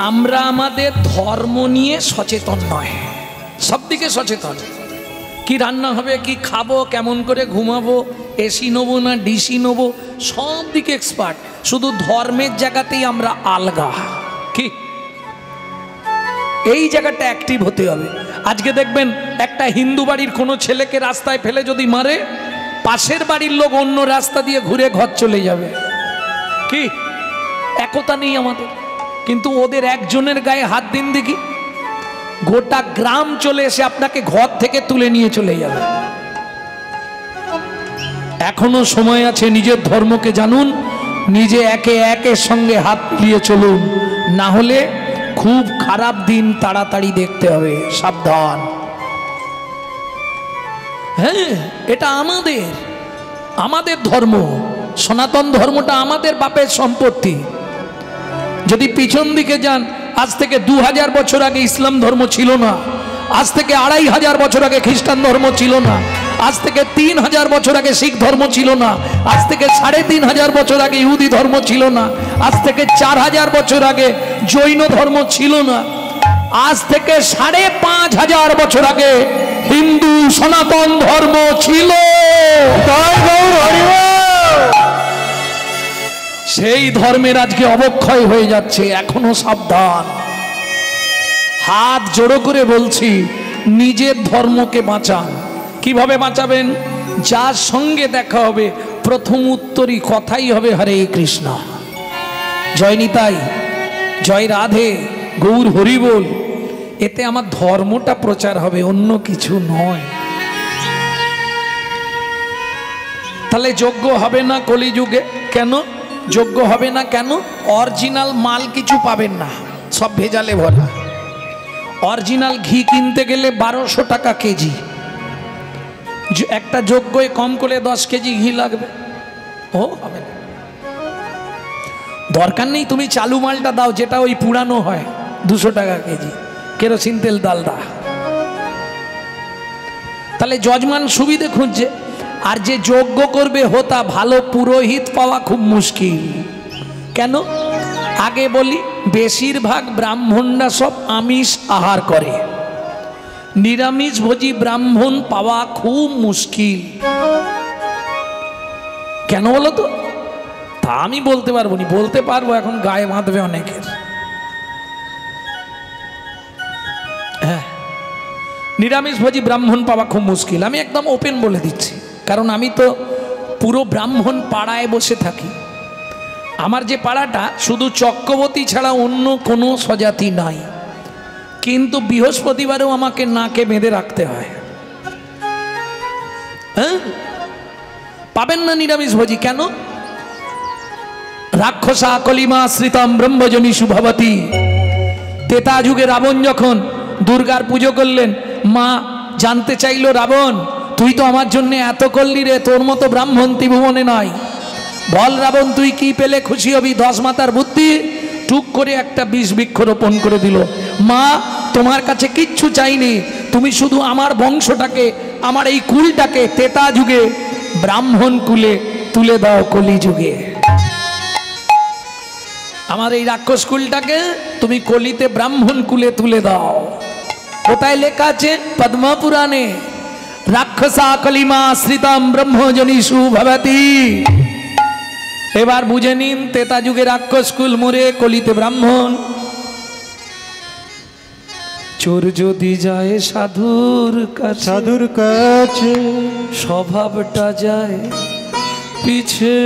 আমরা আমাদের ধর্ম নিয়ে সচেতন নয়, সব দিকে সচেতন। কি রান্না হবে, কি খাবো, কেমন করে ঘুমাবো, এসি নেবো না ডিসি নেবো, সব দিকে এক্সপার্ট। শুধু ধর্মের জায়গাতেই আমরা আলগা। কি এই জায়গাটা অ্যাক্টিভ হতে হবে। আজকে দেখবেন একটা হিন্দু বাড়ির কোনো ছেলেকে রাস্তায় ফেলে যদি মারে, পাশের বাড়ির লোক অন্য রাস্তা দিয়ে ঘুরে ঘর চলে যাবে। কি একতা নেই আমাদের। কিন্তু ওদের একজনের গায়ে হাত দিন দেখি, গোটা গ্রাম চলে এসে আপনাকে ঘর থেকে তুলে নিয়ে চলে যাবে। এখনো সময় আছে, নিজের ধর্মকে জানুন, নিজে একে একের সঙ্গে হাত মিলিয়ে চলুন, না হলে খুব খারাপ দিন তাড়াতাড়ি দেখতে হবে। সাবধান। হ্যাঁ, এটা আমাদের ধর্ম, সনাতন ধর্মটা আমাদের বাপের সম্পত্তি। যদি পিছন দিকে যান, আজ থেকে 2000 বছর আগে ইসলাম ধর্ম ছিল না, আজ থেকে 2500 বছর আগে খ্রিস্টান ধর্ম ছিল না, আজ থেকে 3000 বছর আগে শিখ ধর্ম ছিল না, আজ থেকে 3500 বছর আগে ইহুদি ধর্ম ছিল না, আজ থেকে 4000 বছর আগে জৈন ধর্ম ছিল না, আজ থেকে 5500 বছর আগে হিন্দু সনাতন ধর্ম ছিল। সেই ধর্মের আজকে অবক্ষয় হয়ে যাচ্ছে। এখনো সাবধান। হাত জোড়ো করে বলছি, নিজের ধর্মকে বাঁচান। কিভাবে বাঁচাবেন? যার সঙ্গে দেখা হবে প্রথম উত্তরই কথাই হবে হরে কৃষ্ণ, জয় নিতাই, জয় রাধে, গৌর হরি বল। এতে আমার ধর্মটা প্রচার হবে, অন্য কিছু নয়। তাহলে যোগ্য হবে না কলিযুগে। কেন যোগ্য হবে না? কেন? অরিজিনাল মাল কিছু পাবেন না, সব ভেজালে ভরা। অরিজিনাল ঘি কিনতে গেলে 1200 টাকা কেজি। একটা যোগ্যই কম করে 10 কেজি ঘি লাগবে, ও হবে না। দরকার নেই তুমি চালু মালটা দাও, যেটা ওই পুরানো হয়, 200 টাকা কেজি, কেরোসিন তেল ডালডা। তাহলে যজমান সুবিধে খুঁজছে। আর যে যজ্ঞ করবে হোতা, ভালো পুরোহিত পাওয়া খুব মুশকিল। কেন? আগে বলি, বেশিরভাগ ব্রাহ্মণরা সব আমিষ আহার করে, নিরামিষ ভোজী ব্রাহ্মণ পাওয়া খুব মুশকিল। কেন বলো তো? তা আমি বলতে পারবো না, বলতে পারবো এখন গায়ে বাঁধবে অনেকের। হ্যাঁ, নিরামিষ ভোজী ব্রাহ্মণ পাওয়া খুব মুশকিল। আমি একদম ওপেন বলে দিচ্ছি, কারণ আমি তো পুরো ব্রাহ্মণ পাড়ায় বসে থাকি। আমার যে পাড়াটা শুধু চক্রবর্তী ছাড়া অন্য কোনো স্বজাতি নাই, কিন্তু বৃহস্পতিবারেও আমাকে নাকে বেঁধে রাখতে হয়। হ্যাঁ, পাবেন না নিরামিষ ভোজী। কেন? রাক্ষসা কলিমা শ্রিতম ব্রহ্মজনী শুভবতী। তেতা যুগে রাবণ যখন দুর্গার পুজো করলেন, মা জানতে চাইল, রাবণ তুই তো আমার জন্য এত করলি রে, তোর মতো ব্রাহ্মণ ত্রিভুবনে নাই। বল রাবণ, তুই কি পেলে খুশি হবি? 10 মাতার বুদ্ধি। টুক করে একটা বিষ বৃক্ষ রোপণ করে দিল। মা, তোমার কাছে কিচ্ছু চাইনি, তুমি শুধু আমার বংশটাকে, আমার এই কুলটাকে তেতা যুগে ব্রাহ্মণ কুলে তুলে দাও কলি যুগে। আমার এই রাক্ষস কুলটাকে তুমি কলিতে ব্রাহ্মণ কুলে তুলে দাও। কোথায় লেখা আছে? পদ্মা পুরাণে। রাক্ষসা কলিমা শ্রিতম ব্রহ্মজনী শুভবতী। এবার বুঝে নিন, তেতা যুগে রাক্ষস কুল মরে কলিতে ব্রাহ্মণ। চোর যদি যায় সাধুর কাছে, স্বভাবটা যায় পিছে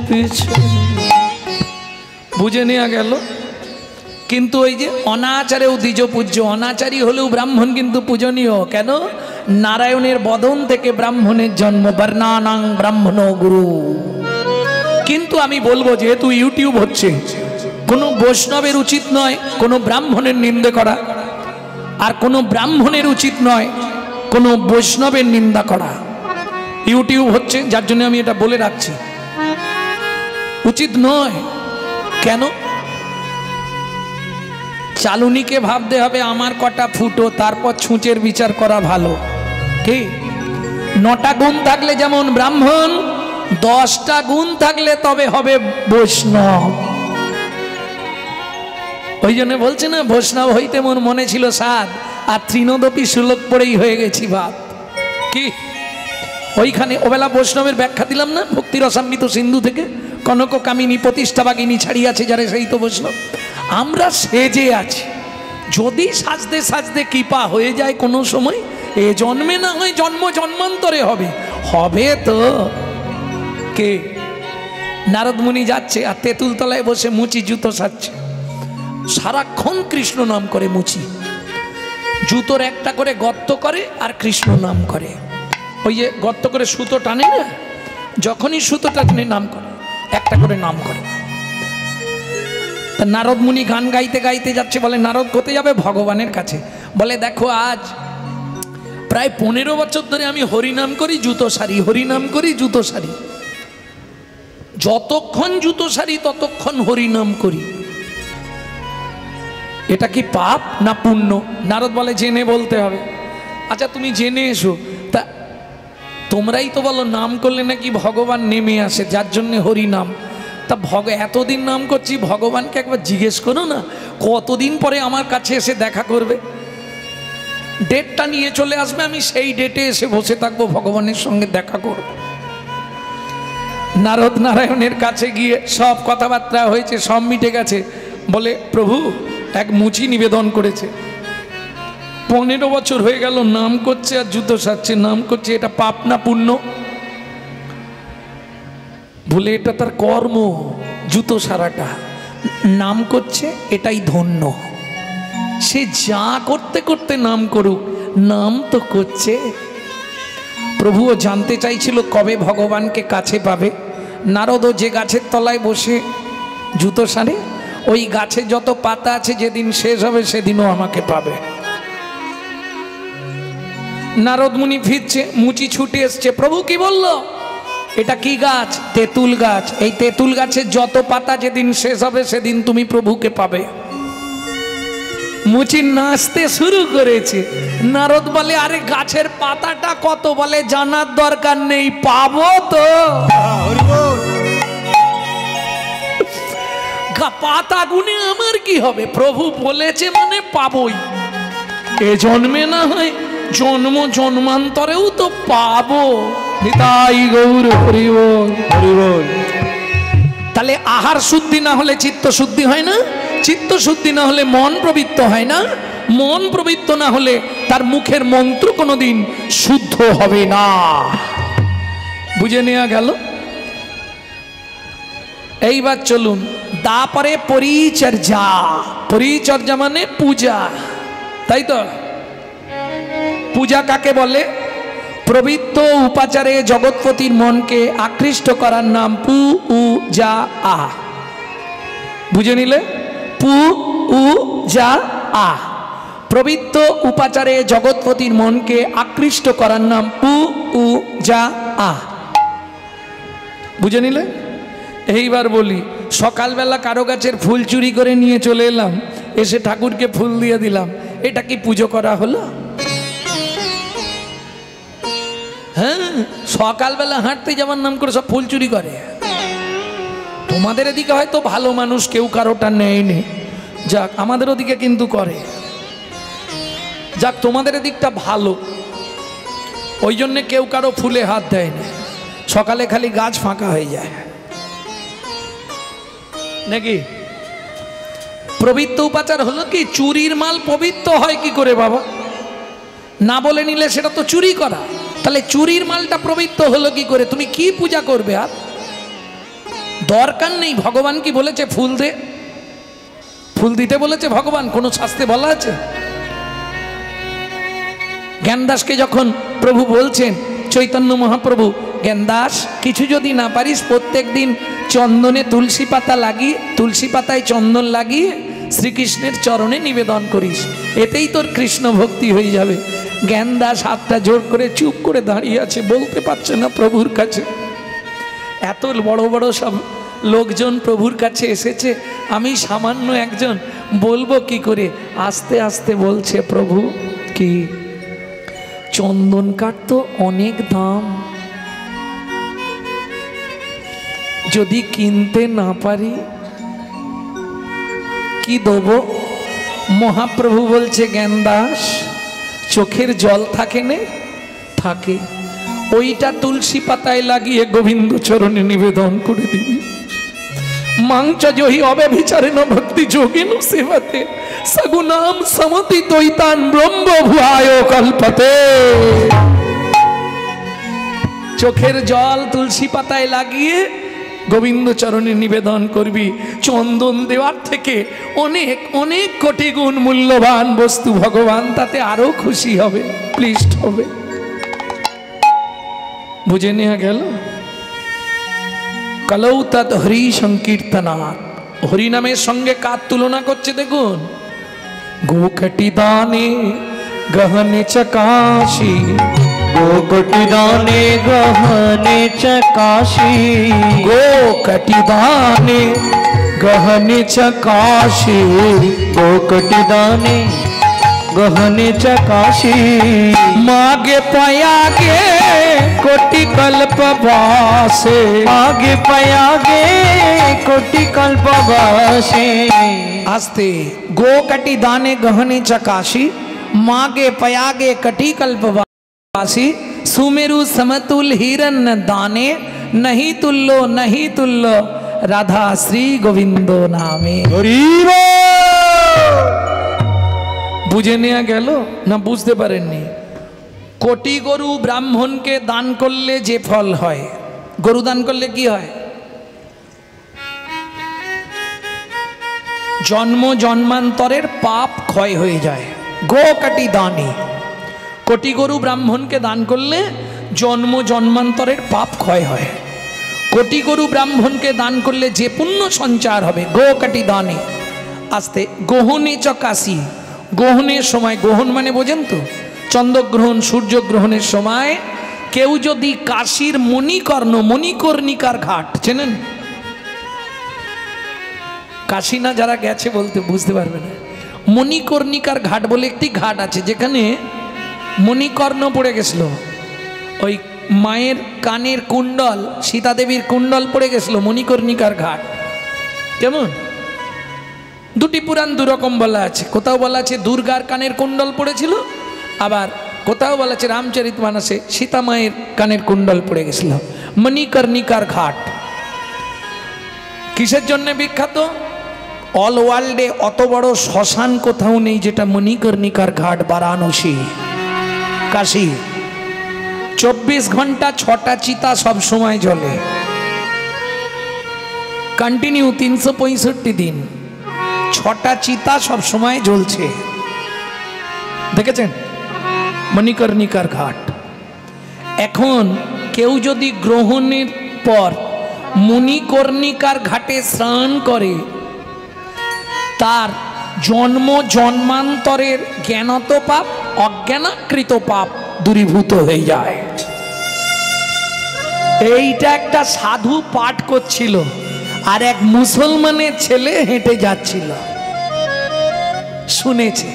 পিছে। বুঝে নেওয়া গেল। কিন্তু ওই যে অনাচারেও দ্বিজ পূজ্য, অনাচারী হলেও ব্রাহ্মণ কিন্তু পূজনীয়। কেন? নারায়ণের বদন থেকে ব্রাহ্মণের জন্ম, বর্ণানাং ব্রাহ্মণ গুরু। কিন্তু আমি বলবো, যেহেতু ইউটিউব হচ্ছে, কোনো বৈষ্ণবের উচিত নয় কোনো ব্রাহ্মণের নিন্দে করা, আর কোনো ব্রাহ্মণের উচিত নয় কোনো বৈষ্ণবের নিন্দা করা। ইউটিউব হচ্ছে, যার জন্য আমি এটা বলে রাখছি, উচিত নয়। কেন? চালুনিকে ভাবতে হবে আমার কটা ফুটো, তারপর ছুঁচের বিচার করা ভালো। কি 9টা গুণ থাকলে যেমন ব্রাহ্মণ, 10টা গুণ থাকলে তবে হবে বৈষ্ণব। ওই জন্য বলছে না, বৈষ্ণব হইতে মোর মনে ছিল সাধ, আর তৃণদপি সুলোক পড়েই হয়ে গেছি ভাত। কি ওইখানে ওবেলা বৈষ্ণবের ব্যাখ্যা দিলাম না, ভক্তি রসামৃত সিন্ধু থেকে, কনক কামিনী প্রতিষ্ঠা বাগিনী ছাড়িয়াছে যারে সেই তো বৈষ্ণব। আমরা সেজে আছি, যদি সাজতে সাজতে কৃপা হয়ে যায় কোনো সময়, এ জন্মে না হয় জন্ম জন্মান্তরে হবে, হবে তো। কে? নারদ মুনি যাচ্ছে আর তেঁতুল তলায় বসে মুচি জুতো সাজছে, সারাক্ষণ কৃষ্ণ নাম করে মুচি, জুতোর একটা করে গর্ত করে আর কৃষ্ণ নাম করে। ওই যে গর্ত করে সুতো টানে না, যখনই সুতোটা টানে নাম করে, একটা করে নাম করে। তা নারদ মুনি গান গাইতে গাইতে যাচ্ছে, বলে নারদ কোথায় যাবে? ভগবানের কাছে। বলে দেখো আজ প্রায় 15 বছর ধরে আমি হরিনাম করি জুতো সারি, হরিনাম করি জুতো সারি, যতক্ষণ জুতো সারি ততক্ষণ হরিনাম করি, এটা কি পাপ না পুণ্য? নারদ বলে জেনে বলতে হবে। আচ্ছা তুমি জেনে এসো, তা তোমরাই তো বলো নাম করলে নাকি ভগবান নেমে আসে, যার জন্য হরিনাম। তা এতদিন নাম করছি, ভগবানকে একবার জিজ্ঞেস করো না কতদিন পরে আমার কাছে এসে দেখা করবে, ডেটটা নিয়ে চলে আসবে, আমি সেই ডেটে এসে বসে থাকবো, ভগবানের সঙ্গে দেখা করব। নারদ নারায়ণের কাছে গিয়ে সব কথাবার্তা হয়েছে, সব মিটে গেছে। বলে প্রভু এক মুচি নিবেদন করেছে, 15 বছর হয়ে গেল নাম করছে আর জুতো সাজছে, নাম করছে, এটা পাপ না পুণ্য? বলে এটা তার কর্ম, জুতো সারাটা, নাম করছে এটাই ধন্য, সে যা করতে করতে নাম করুক, নাম তো করছে। প্রভুও জানতে চাইছিল কবে ভগবানকে কাছে পাবে। নারদও যে গাছের তলায় বসে জুতো সারে, ওই গাছে যত পাতা আছে যেদিন শেষ হবে সেদিনও আমাকে পাবে। নারদ মুনি ফিরছে, মুচি ছুটে এসছে, প্রভু কি বললো? এটা কি গাছ? তেঁতুল গাছ। এই তেঁতুল গাছের যত পাতা যেদিন শেষ হবে সেদিন তুমি প্রভুকে পাবে। মুচি নাচতে শুরু করেছে। নারদ বলে আরে গাছের পাতাটা কত? বলে জানার দরকার নেই, পাবো তো। পাতা গুনে আমার কি হবে? প্রভু বলেছে মানে পাবই, এ জন্মে না হয় জন্ম জন্মান্তরেও তো পাবো। নিতাই গৌর হরি বল, হরি বল। তাহলে আহার শুদ্ধি না হলে চিত্ত শুদ্ধি হয় না, চিত্ত শুদ্ধি না হলে মন প্রবৃত্ত হয় না, মন প্রবৃত্ত না হলে তার মুখের মন্ত্র কোনোদিন শুদ্ধ হবে না। বুঝে নেওয়া গেল? এইবার চলুন, তারপরে পরিচর্যা। পরিচর্যা মানে পূজা, তাই তো? পূজা কাকে বলে? প্রবৃত্ত উপাচারে জগৎপতির মনকে আকৃষ্ট করার নাম পূজা। বুঝে নিলে? পূজা। প্রবৃত্ত উপাচারে জগৎপতির মনকে আকৃষ্ট করার নাম পূজা। বুঝে নিলে? এইবার বলি, সকালবেলা কারো গাছের ফুল চুরি করে নিয়ে চলে এলাম, এসে ঠাকুরকে ফুল দিয়ে দিলাম, এটা কি পুজো করা হলো? হ্যাঁ, সকালবেলা হাঁটতে যাওয়ার নাম করে সব ফুল চুরি করে। তোমাদের এদিকে হয়তো ভালো মানুষ, কেউ কারোটা নেয়নি, যাক আমাদের ওদিকে কিন্তু করে। যাক তোমাদের এদিকটা ভালো, ওই জন্যে কেউ কারো ফুলে হাত দেয় না, সকালে খালি গাছ ফাঁকা হয়ে যায় নাকি? পবিত্র উপাচার হলো কি? চুরির মাল পবিত্র হয় কি করে বাবা? না বলে নিলে সেটা তো চুরি করা। তাহলে চুরির মালটা পবিত্র হলো কি করে? তুমি কি পূজা করবে? আর দরকার নেই। ভগবান কি বলেছে ফুল দে? ফুল দিতে বলেছে ভগবান? কোনো শাস্ত্রে বলা আছে? জ্ঞানদাসকে যখন প্রভু বলছেন, চৈতন্য মহাপ্রভু, জ্ঞানদাস কিছু যদি না পারিস প্রত্যেক দিন চন্দনে তুলসী পাতা লাগিয়ে, তুলসী পাতায় চন্দন লাগিয়ে শ্রীকৃষ্ণের চরণে নিবেদন করিস, এতেই তোর কৃষ্ণ ভক্তি হয়ে যাবে। জ্ঞানদাস হাতটা জোর করে চুপ করে দাঁড়িয়ে আছে, বলতে পারছে না প্রভুর কাছে। এত বড় বড় সব লোকজন প্রভুর কাছে এসেছে, আমি সামান্য একজন, বলবো কি করে? আস্তে আস্তে বলছে, প্রভু কি চন্দন কাঠ তো অনেক দাম, যদি কিনতে না পারি কি দেবো? মহাপ্রভু বলছে জ্ঞানদাস চোখের জল থাকে নে? থাকে। ওইটা তুলসী পাতায় লাগিয়ে গোবিন্দ চরণে নিবেদন করে দিবি। মাংচ জহি অব্যভিচারেণ ভক্তি যোগিন সেবতে সগুণাম সমতি তৈতান ব্রহ্ম ভুয়ায় কল্পতে। চোখের জল তুলসী পাতায় লাগিয়ে গোবিন্দ চরণে নিবেদন করবি। চন্দন দেওয়ার থেকে অনেক অনেক কোটি গুণ মূল্যবান বস্তু ভগবান তাতে আরো খুশি হবে, প্লিজড হবে। বুঝে নেওয়া গেল? কলৌ তৎ হরি সংকীর্তনাৎ। হরি নামের সঙ্গে কার তুলনা করছে দেখুন। গোকটি দানে গহনে চকাশি, गोकटी दाने गहने चकाशी, गोकटी दाने गहने चकाशी, गोकटी दाने गहने चकाशी। मागे पयागे कोटि कल्प वासे, आगे पयागे कोटि कल्प वासे। आस्ते गोकटी दाने गहने चकाशी, मागे पयागे कटी कल्प वासी। सुमेरु समतुल हिरन दाने, नहीं तुल्लो नहीं तुल्लो राधा श्री गोविंदो नामे। বুঝে নেওয়া গেল না? বুঝতে পারেননি? কোটি গরু ব্রাহ্মণকে দান করলে যে ফল হয়, গরু দান করলে কি হয়? জন্ম জন্মান্তরের পাপ ক্ষয় হয়ে যায়। গোকটি দানে, কোটি গরু ব্রাহ্মণকে দান করলে জন্ম জন্মান্তরের পাপ ক্ষয় হয়। কোটি গরু ব্রাহ্মণকে দান করলে যে পুণ্য সঞ্চার হবে। গোকটি দানে। আস্তে গহনে চকাশি, গ্রহণের সময়, গ্রহণ মানে বোঝেন তো? চন্দ্রগ্রহণ সূর্যগ্রহণের সময় কেউ যদি কাশীর মণিকর্ণ, মণিকর্ণিকার ঘাট চেনেন? কাশী না যারা গেছে বলতে বুঝতে পারবে না। মণিকর্ণিকার ঘাট বলে একটি ঘাট আছে যেখানে মণিকর্ণ পড়ে গেছিল। ওই মায়ের কানের কুণ্ডল, সীতা দেবীর কুণ্ডল পড়ে গেছিল, মণিকর্ণিকার ঘাট। কেমন? দুটি পুরাণ দুরকম বলা আছে। কোথাও বলা আছে দুর্গার কানের কুণ্ডল পড়েছিল, আবার কোথাও বলা আছে রামচরিতমানসে সীতা মায়ের কানের কুণ্ডল পড়ে গেছিল। মণিকর্ণিকার ঘাট কিসের জন্য বিখ্যাত? অল ওয়ার্ল্ডে অত বড় শ্মশান কোথাও নেই যেটা মণিকর্ণিকার ঘাট। বারাণসী, কাশী 24 ঘন্টা 6টা চিতা সব সময় জ্বলে, কন্টিনিউ 365 দিন 6টা চিতা সব সময় জ্বলছে। দেখেছেন? মণিকর্ণিকার ঘাট। এখন কেউ যদি গ্রহণের পর মণিকর্ণিকার ঘাটে স্নান করে, তার জন্ম জন্মান্তরের জ্ঞানত পাপ, অজ্ঞানাকৃত পাপ দূরীভূত হয়ে যায়। এইটা একটা সাধু পাঠ করছিল, আর এক মুসলমানের ছেলে হেঁটে যাচ্ছিল, শুনেছে।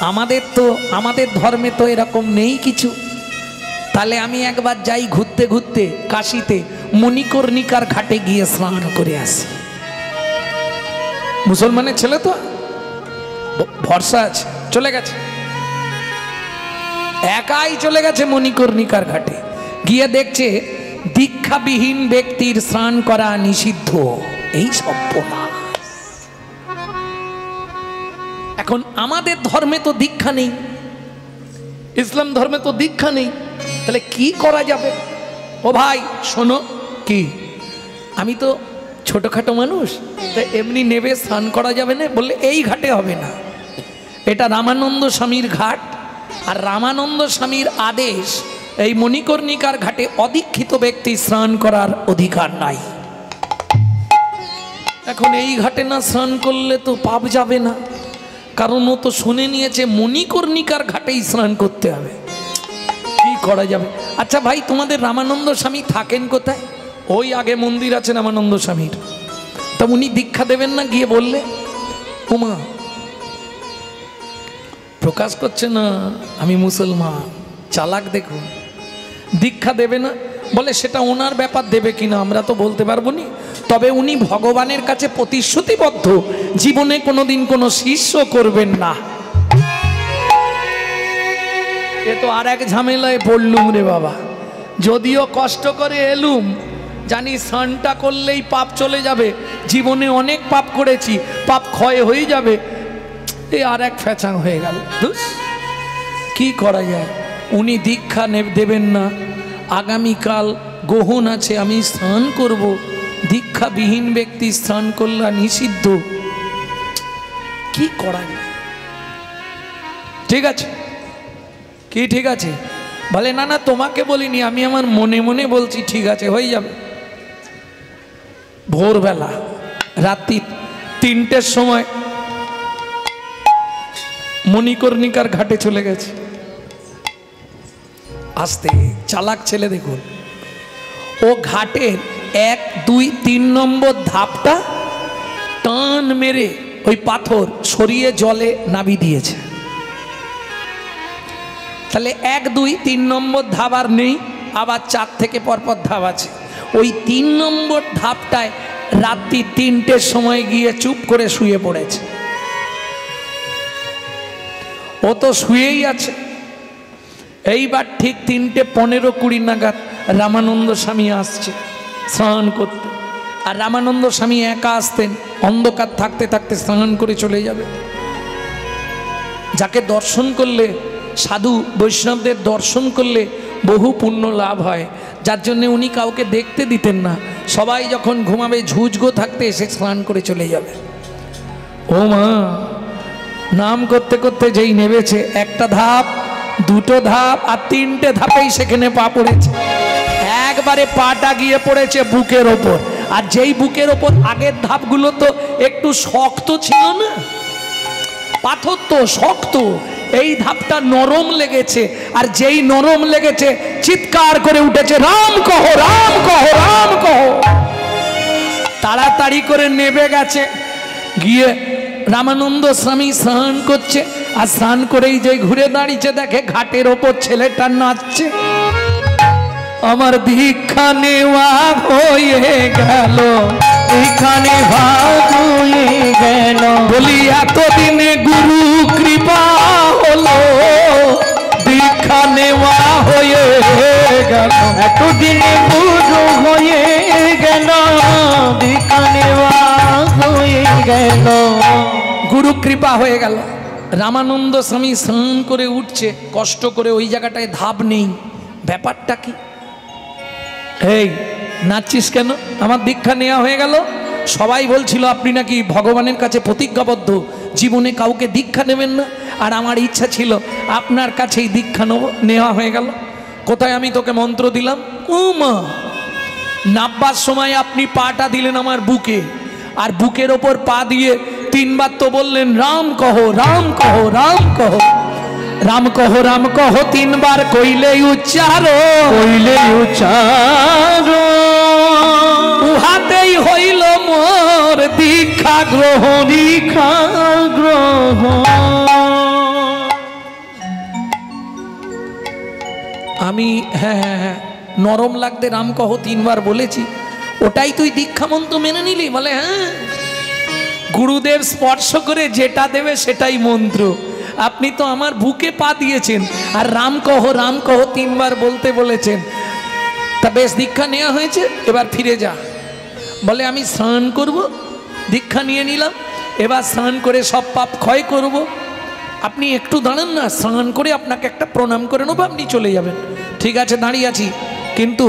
আমাদের ধর্মে তো এরকম নেই কিছু। তাহলে আমি একবার যাই ঘুরতে ঘুরতে কাশীতে মণিকর্ণিকার ঘাটে গিয়ে স্নান করে আসি। মুসলমানের ছেলে তো ভরসা আছে, চলে গেছে, একাই চলে গেছে মণিকর্ণিকার ঘাটে। গিয়ে দেখছে দীক্ষাবিহীন ব্যক্তির স্নান করা নিষিদ্ধ। এই সর্বনাশ। এখন আমাদের ধর্মে তো দীক্ষা নেই, ইসলাম ধর্মে তো দীক্ষা নেই, তাহলে কি করা যাবে? ও ভাই শোনো, কি আমি তো ছোটখাটো মানুষ, তা এমনি নেবে স্নান করা যাবে না? বললে এই ঘাটে হবে না, এটা রামানন্দ স্বামীর ঘাট, আর রামানন্দ স্বামীর আদেশ এই মণিকর্ণিকার ঘাটে অদীক্ষিত ব্যক্তি স্নান করার অধিকার নাই। এখন এই ঘাটে না স্নান করলে তো পাপ যাবে না, কারণ ও তো শুনে নিয়েছে মণিকর্ণিকার ঘাটেই স্নান করতে হবে। কি করা যাবে? আচ্ছা ভাই, তোমাদের রামানন্দ স্বামী থাকেন কোথায়? ওই আগে মন্দির আছে রামানন্দ স্বামীর, তা উনি দীক্ষা দেবেন না? গিয়ে বললে উমা প্রকাশ করছে না আমি মুসলমান, চালাক দেখুন, দীক্ষা দেবে না। বলে সেটা ওনার ব্যাপার, দেবে কিনা আমরা তো বলতে পারবো নি, তবে উনি ভগবানের কাছে প্রতিশ্রুতিবদ্ধ, জীবনে কোনোদিন কোনো শিষ্য করবেন না। এ তো আর এক ঝামেলায় পড়লুম রে বাবা। যদিও কষ্ট করে এলুম, জানি স্নানটা করলেই পাপ চলে যাবে, জীবনে অনেক পাপ করেছি, পাপ ক্ষয় হয়ে যাবে, এই আর এক ফ্যাচাং হয়ে গেল। কি করা যায়? উনি দীক্ষা দেবেন না, আগামীকাল গ্রহণ আছে, আমি স্নান করব, দীক্ষাবিহীন ব্যক্তি স্নান করলে নিষিদ্ধ, কি করা যায়? ঠিক আছে কি ঠিক আছে? বলে না না তোমাকে বলিনি, আমি আমার মনে মনে বলছি, ঠিক আছে হয়ে যাবে। ভোরবেলা রাত্রি 3টের সময় মণিকর্ণিকার ঘাটে চলে গেছে। আসতে চালাক ছেলে দেখুন, ও ঘাটের 1, 2, 3 নম্বর ধাপটা টান মেরে ওই পাথর সরিয়ে জলে নাবি দিয়েছে। তাহলে 1, 2, 3 নম্বর ধাপ আর নেই, আবার 4 থেকে পরপর ধাপ আছে। ওই 3 নম্বর ধাপটায় রাত্রি 3টের সময় গিয়ে চুপ করে শুয়ে পড়েছে। ও তো শুয়েই আছে। এইবার ঠিক 3:15-20 নাগাদ রামানন্দ স্বামী আসছে স্নান করতে। আর রামানন্দ স্বামী একা আসতেন, অন্ধকার থাকতে থাকতে স্নান করে চলে যাবে। যাকে দর্শন করলে, সাধু বৈষ্ণবদের দর্শন করলে বহু পুণ্য লাভ হয়, যার জন্য উনি কাউকে দেখতে দিতেন না। সবাই যখন ঘুমাবে ঝুঁঝগো থাকতে এসে স্নান করে চলে যাবে। ও মা, নাম করতে করতে যেই নেমেছে, 1টা ধাপ, 2টো ধাপ আর 3টে ধাপেই সেখানে পা পড়েছে। একবারে পাটা গিয়ে পড়েছে বুকের ওপর। আর যেই বুকের ওপর আগের ধাপগুলো তো একটু শক্ত ছিল না, পাথর তো শক্ত, এই ধাপটা নরম লেগেছে। আর যেই নরম লেগেছে চিৎকার করে উঠেছে, রাম কহো রাম কহো রাম কহো। তাড়াতাড়ি করে নেবে গেছে, গিয়ে রামানন্দ স্বামী স্নান করছে। আর স্নান করেই যে ঘুরে দাঁড়িয়েছে, দেখে ঘাটের ওপর ছেলেটা নাচছে। আমার দীক্ষা নেওয়া হয়ে গেল, দীক্ষা নেওয়া হয়ে গেল, বলি এতদিনে গুরু কৃপা হলো, দীক্ষা নেওয়া হয়ে গেল, এতদিনে গুরু হয়ে গেল, দীক্ষা নেওয়া হয়ে গেল, গুরু কৃপা হয়ে গেল। রামানন্দ স্বামী স্নান করে উঠছে কষ্ট করে, ওই জায়গাটায় ধাপ নেই। ব্যাপারটা কি? এই নাচছিস কেন? আমার দীক্ষা নেওয়া হয়ে গেল। সবাই বলছিল আপনি নাকি ভগবানের কাছে প্রতিজ্ঞাবদ্ধ, জীবনে কাউকে দীক্ষা নেবেন না। আর আমার ইচ্ছা ছিল আপনার কাছেই দীক্ষা নেওয়া হয়ে গেল। কোথায় আমি তোকে মন্ত্র দিলাম? ও মা, নাববার সময় আপনি পাটা দিলেন আমার বুকে, আর বুকের ওপর পা দিয়ে 3বার তো বললেন রাম কহো রাম কহো রাম কহো, রাম কহো রাম কহো 3বার কইলে উচ্চারো, কইলে উচ্চারো, উহাতেই হইল মোর দীক্ষা গ্রহণ, দীক্ষা গ্রহণ। আমি হ্যাঁ নরম লাগতে রাম কহো 3বার বলেছি, ওটাই তুই দীক্ষা মন্ত্র মেনে নিলি? বলে হ্যাঁ, গুরুদেব স্পর্শ করে যেটা দেবে সেটাই মন্ত্র। আপনি তো আমার বুকে পা দিয়েছেন আর রাম কহো 3বার বলতে বলেছেন। তা বেশ, দীক্ষা নেওয়া হয়েছে, এবার ফিরে যা। বলে আমি স্নান করব, দীক্ষা নিয়ে নিলাম, এবার স্নান করে সব পাপ ক্ষয় করব। আপনি একটু দাঁড়ান না, স্নান করে আপনাকে একটা প্রণাম করে নেবো, আপনি চলে যাবেন। ঠিক আছে দাঁড়িয়ে আছি, কিন্তু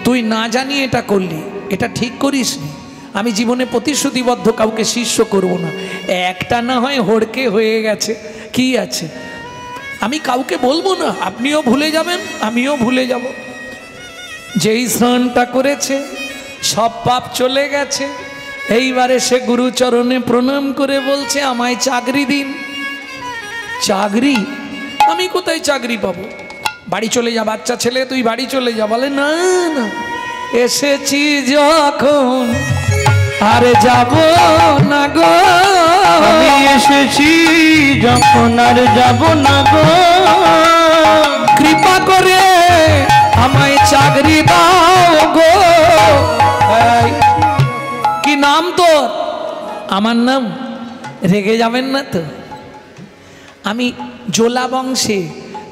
তুই না জানিয়ে এটা করলি, এটা ঠিক করিসনি। আমি জীবনে প্রতিশ্রুতিবদ্ধ কাউকে শিষ্য করব না। একটা না হয় হড়কে হয়ে গেছে, কি আছে, আমি কাউকে বলবো না, আপনিও ভুলে যাবেন আমিও ভুলে যাব। যেই স্নানটা করেছে সব পাপ চলে গেছে। এইবারে সে গুরুচরণে প্রণাম করে বলছে আমায় চাকরি দিন। চাকরি? আমি কোথায় চাকরি পাবো? বাড়ি চলে যা, বাচ্চা ছেলে তুই বাড়ি চলে যা। বলে না না, এসেছি যখন আর যাব না গো, আমি এসেছি যখন আর যাব না গো, কৃপা করে আমায় চাকরি দাও গো। নাম তোর? আমার নাম, রেগে যাবেন না তো? আমি জোলা বংশে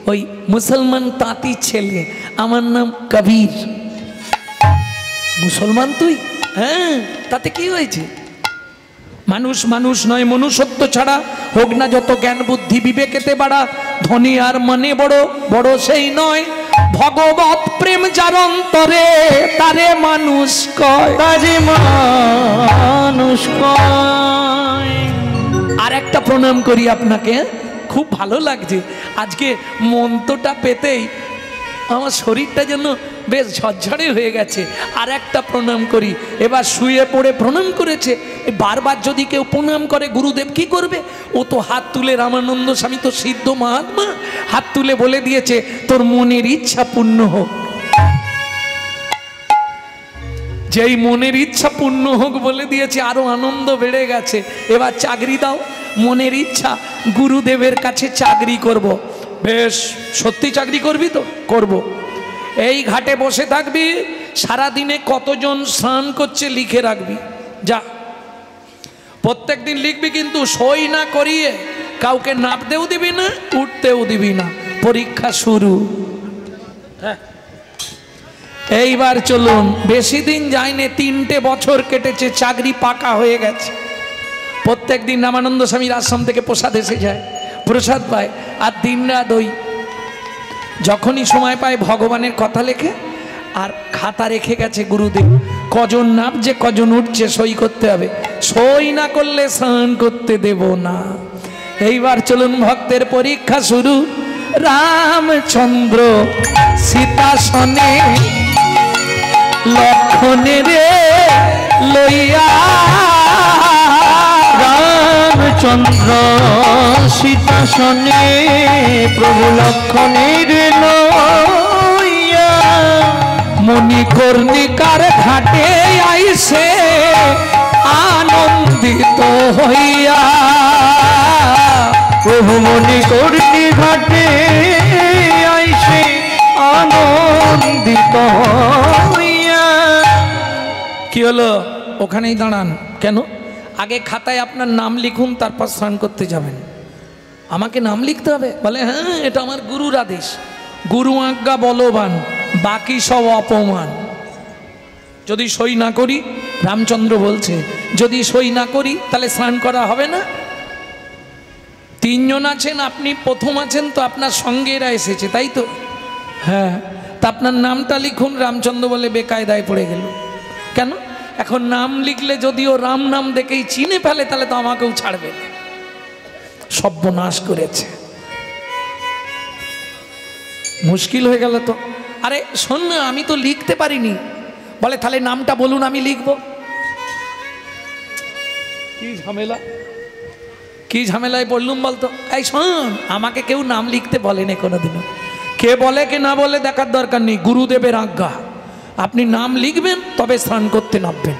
ওই মুসলমান তাঁতির ছেলে, আমার নাম কবির। মুসলমান তুই? হ্যাঁ, তাতে কি হয়েছে? মানুষ মানুষ নয়, মনুষ্যত্ব ছাড়া হোক না যত জ্ঞান বুদ্ধি, বিবেকেতে বাড়া ধনী আর মানে বড় বড় সেই নয়। ভগবত প্রেম যার অন্তরে তারে মানুষ কয়, তারে মানুষ কয়। আর একটা প্রণাম করি আপনাকে, খুব ভালো লাগছে আজকে মন্ত্রটা পেতেই আমার শরীরটা যেন বেশ ঝরঝরে হয়ে গেছে। আর একটা প্রণাম করি। এবার শুয়ে পড়ে প্রণাম করেছে, বারবার যদি কেউ প্রণাম করে গুরুদেব কি করবে? ও তো হাত তুলে, রামানন্দ স্বামী তো সিদ্ধ মহাত্মা, হাত তুলে বলে দিয়েছে তোর মনের ইচ্ছা পূর্ণ হোক। যেই মনের ইচ্ছা পূর্ণ হোক বলে দিয়েছে, আরো আনন্দ বেড়ে গেছে। এবার চাকরি দাও, মনের ইচ্ছা গুরুদেবের কাছে চাকরি করব। বেশ, সত্যি চাকরি করবি তো? করব। এই ঘাটে বসে থাকবি, সারাদিনে কতজন স্নান করছে লিখে রাখবি, যা প্রত্যেক দিন লিখবি, কিন্তু সই না করিয়ে কাউকে নামতেও দিবি না, উঠতেও দিবি না। পরীক্ষা শুরু। হ্যাঁ, এইবার চলুন, বেশি দিন যায়নি, 3টে বছর কেটেছে, চাকরি পাকা হয়ে গেছে। প্রত্যেক দিন রামানন্দ স্বামীর আশ্রম থেকে প্রসাদ এসে যায়, প্রসাদ পায়, আর দিনরাত ওই যখনই সময় পায় ভগবানের কথা লেখে, আর খাতা রেখে গেছে গুরুদেব, কজন নামছে কজন উঠছে সই করতে হবে, সই না করলে স্নান করতে দেব না। এইবার চলুন, ভক্তের পরীক্ষা শুরু। রামচন্দ্র সীতাসনে লক্ষণের লইয়া, রামচন্দ্র সীতাসনে প্রভু লক্ষণের লইয়া, মণিকর্ণিকার ঘাটে আইসে আনন্দিত হইয়া, প্রভু মণিকর্ণি ঘাটে আইসে আনন্দিত হইয়া। কি হলো? ওখানেই দাঁড়ান কেন? আগে খাতায় আপনার নাম লিখুন, তারপর স্নান করতে যাবেন। আমাকে নাম লিখতে হবে? বলে হ্যাঁ, এটা আমার গুরুর আদেশ, গুরু আজ্ঞা বলবান, বাকি সব অপমান। যদি সই না করি, রামচন্দ্র বলছে যদি সই না করি তাহলে স্নান করা হবে না। 3 জন আছেন, আপনি প্রথম আছেন, তো আপনার সঙ্গে এরা এসেছে, তাই তো? হ্যাঁ, তা আপনার নামটা লিখুন। রামচন্দ্র বলে বেকায়দায় পড়ে গেল। কেন? এখন নাম লিখলে যদিও রাম নাম দেখেই চিনে ফেলে, তাহলে তো আমাকেও ছাড়বে। সর্বনাশ করেছে, মুশকিল হয়ে গেল তো। আরে শোন না, আমি তো লিখতে পারিনি। বলে তাহলে নামটা বলুন, আমি লিখব। কি ঝামেলা, কি ঝামেলায় বললুম বলতো। এই শোন, আমাকে কেউ নাম লিখতে বলেনি কোনোদিনও। কে বলে কে না বলে দেখার দরকার নেই, গুরুদেবের আজ্ঞা। আপনি নাম লিখবেন, তবে স্নান করতে নামবেন।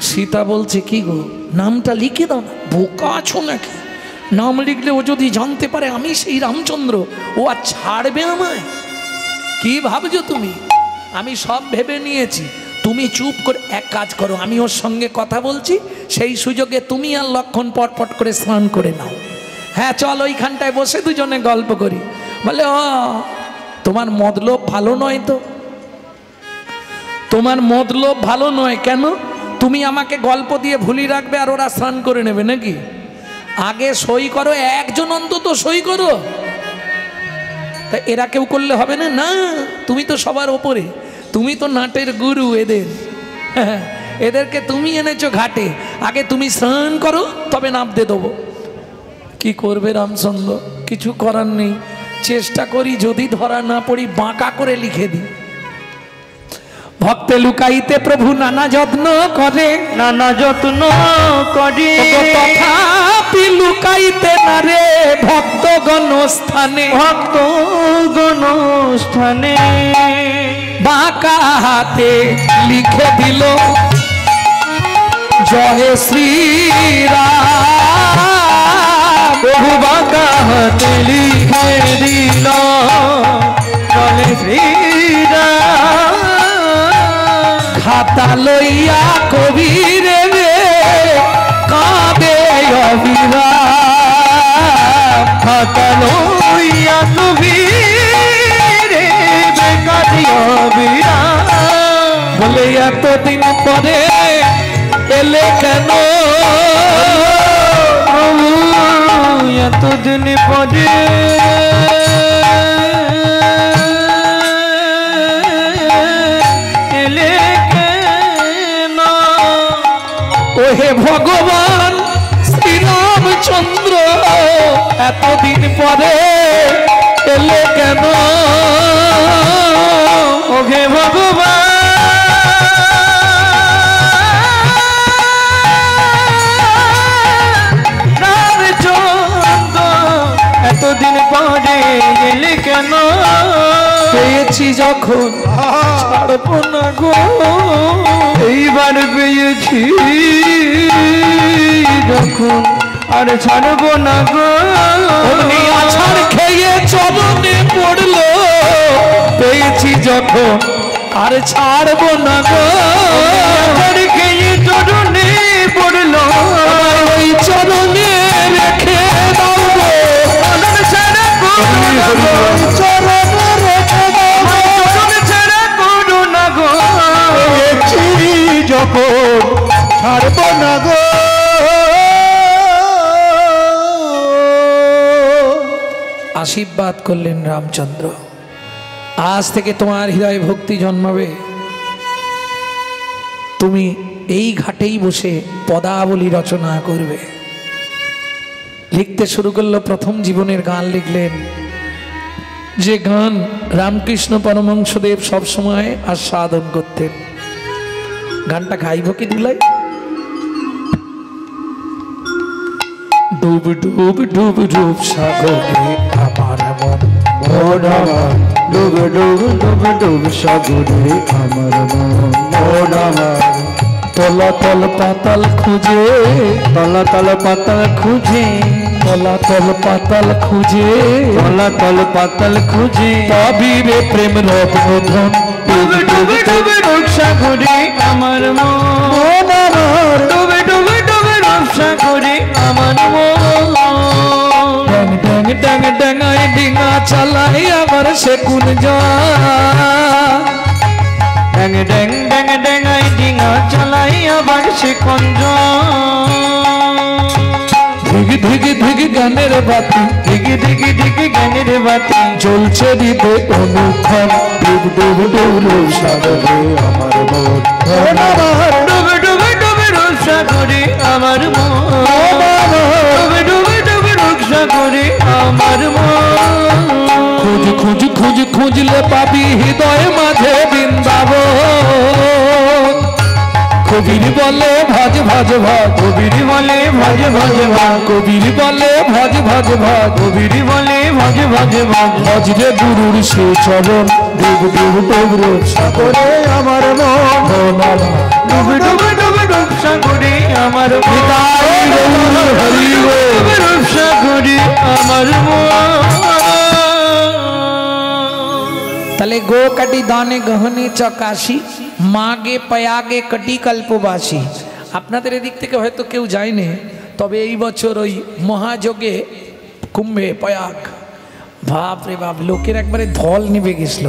সীতা বলছে কি গো, নামটা লিখে দাও না। বোকা আছো নাকি? নাম লিখলে ও যদি জানতে পারে আমি সেই রামচন্দ্র, ও আর ছাড়বে আমায়? কি ভাবছো তুমি? আমি সব ভেবে নিয়েছি। তুমি চুপ করে এক কাজ করো, আমি ওর সঙ্গে কথা বলছি, সেই সুযোগে তুমি আর লক্ষণ পটপট করে স্নান করে নাও। হ্যাঁ চল, ওইখানটায় বসে দুজনে গল্প করি। বলে ও, তোমার মতলব ভালো নয় তো? তোমার মতলব ভালো নয় কেন? তুমি আমাকে গল্প দিয়ে ভুলি রাখবে আর ওরা স্নান করে নেবে নাকি? আগে সই করো, একজন অন্তত সই করো। তা এরা কেউ করলে হবে না? না, তুমি তো সবার ওপরে, তুমি তো নাটের গুরু এদের। এদেরকে তুমি এনেছো ঘাটে, আগে তুমি স্নান করো, তবে নামতে দেবো। কি করবে রামচন্দ্র? কিছু করার নেই। চেষ্টা করি যদি ধরা না পড়ি, বাঁকা করে লিখে দিই। ভক্তে লুকাইতে প্রভু নানা যত্ন করে, নানা যত্ন করে, তথাপি লুকাইতে না রে ভক্তগণ স্থানে, ভক্তগণ স্থানে। বাঁকা হাতে লিখে দিল জয় শ্রীরাম। প্রভু বাঁকা হাতে লিখে দিল জয় শ্রীরাম। খাতা লইয়া কবিরে রে কাঁদে অবিরাম, খাতা লইয়া কবিরে কাঁদে অবিরাম। বলে এতদিন পরে এলে কেন প্রভু এতদিন পরে এলে কেন? ওহে ভগবান শ্রীরামচন্দ্র এতদিন পরে এলে কেন? ওহে ভগবান এতদিন পরে এলে কেন? পেয়েছি যখন ছাড়বো না গো, এইবার পেয়েছি যখন আর ছাড়বো না গো। অমনি আছাড় খেয়ে চরণে পড়লো, পেয়েছি যখন আর ছাড়বো না গো। আছাড় খেয়ে চরণে পড়লো, ওই চরণে রেখে দাও গো, চরণ ছাড়া করুণা গো, চরণে রেখে দাও গো। চরণ ছাড়া করুণা গো। পেয়েছি যখন ছাড়বো না গো। আশীর্বাদ করলেন রামচন্দ্র, আজ থেকে তোমার হৃদয়ে ভক্তি জন্মাবে, তুমি এই ঘাটেই বসে পদাবলী রচনা করবে। লিখতে শুরু করলো, প্রথম জীবনের গান লিখলেন, যে গান রামকৃষ্ণ পরমহংসদেব সবসময় আস্বাদন করতেন। গানটা গাইব কি দুলাই? ডুব ডুব ডুব ডুব সাগরে আমার মন, মন আমার ডুব ডুব ডুব ডুব সাগরে আমার মন, মন আমার তলাতল পাতাল খুঁজে, তলাতল পাতাল খুঁজে, তলাতল পাতাল খুঁজে, তলাতল পাতাল খুঁজে পাবিবে প্রেম রত্নধন। ডুব ডুব ডুব ডুব সাগরে আমার মন আমার, ডুব ডুব ডুব ডুব সাগরে আমার মন। ড্যাং ড্যাং ড্যাং ড্যাঙায় ডিঙা চালাই আবার সে কোন যা, ড্যাং ড্যাং ড্যাং ড্যাঙাই ডিঙা চালাই আবার সে কঞ্জ। ধিগ ধিগ ধিগ গানের বাতি, দিকে দিকে দিকে জ্ঞানের বাতি জ্বলছে হৃদে অনুক্ষণ। ডুব ডুব ডুব ডুব সাগরে আমার মন, মন আমার ডুবে ডুবে ডুবে ডুব সাগরে আমার মন, ডুবে ডুবে ডুবে ডুব সাগরে আমার মন। খুঁজ খুঁজ খুঁজ খুঁজলে পাবি হৃদয় মাঝে বৃন্দাবন। কবির বলে ভজ ভজ ভজ, কবির বলে ভজ ভজ ভজ, কবির বলে ভজ ভজ ভজ, কবির বলে ভজ ভজ ভজ। ভজরে গুরুর সে চরণ, ডুব ডুব ডুব ডুব সাগরে আমার মন, মন আমার ডুবে ডুবে ডুবে ডুব সাগরে আমার মন, হরি বল। ডুবে ডুব সাগরে আমার মন। তাহলে গো কাটি দানে গহনে চকাশি, মাগে পয়াগে কটি কল্পবাসী। আপনাদের এদিক থেকে হয়তো কেউ যায়নি, তবে এই বছর ওই মহাযোগে কুম্ভে পয়াগ, বাপ রে বাপ, লোকের একবারে ধল নিভে গেছিল,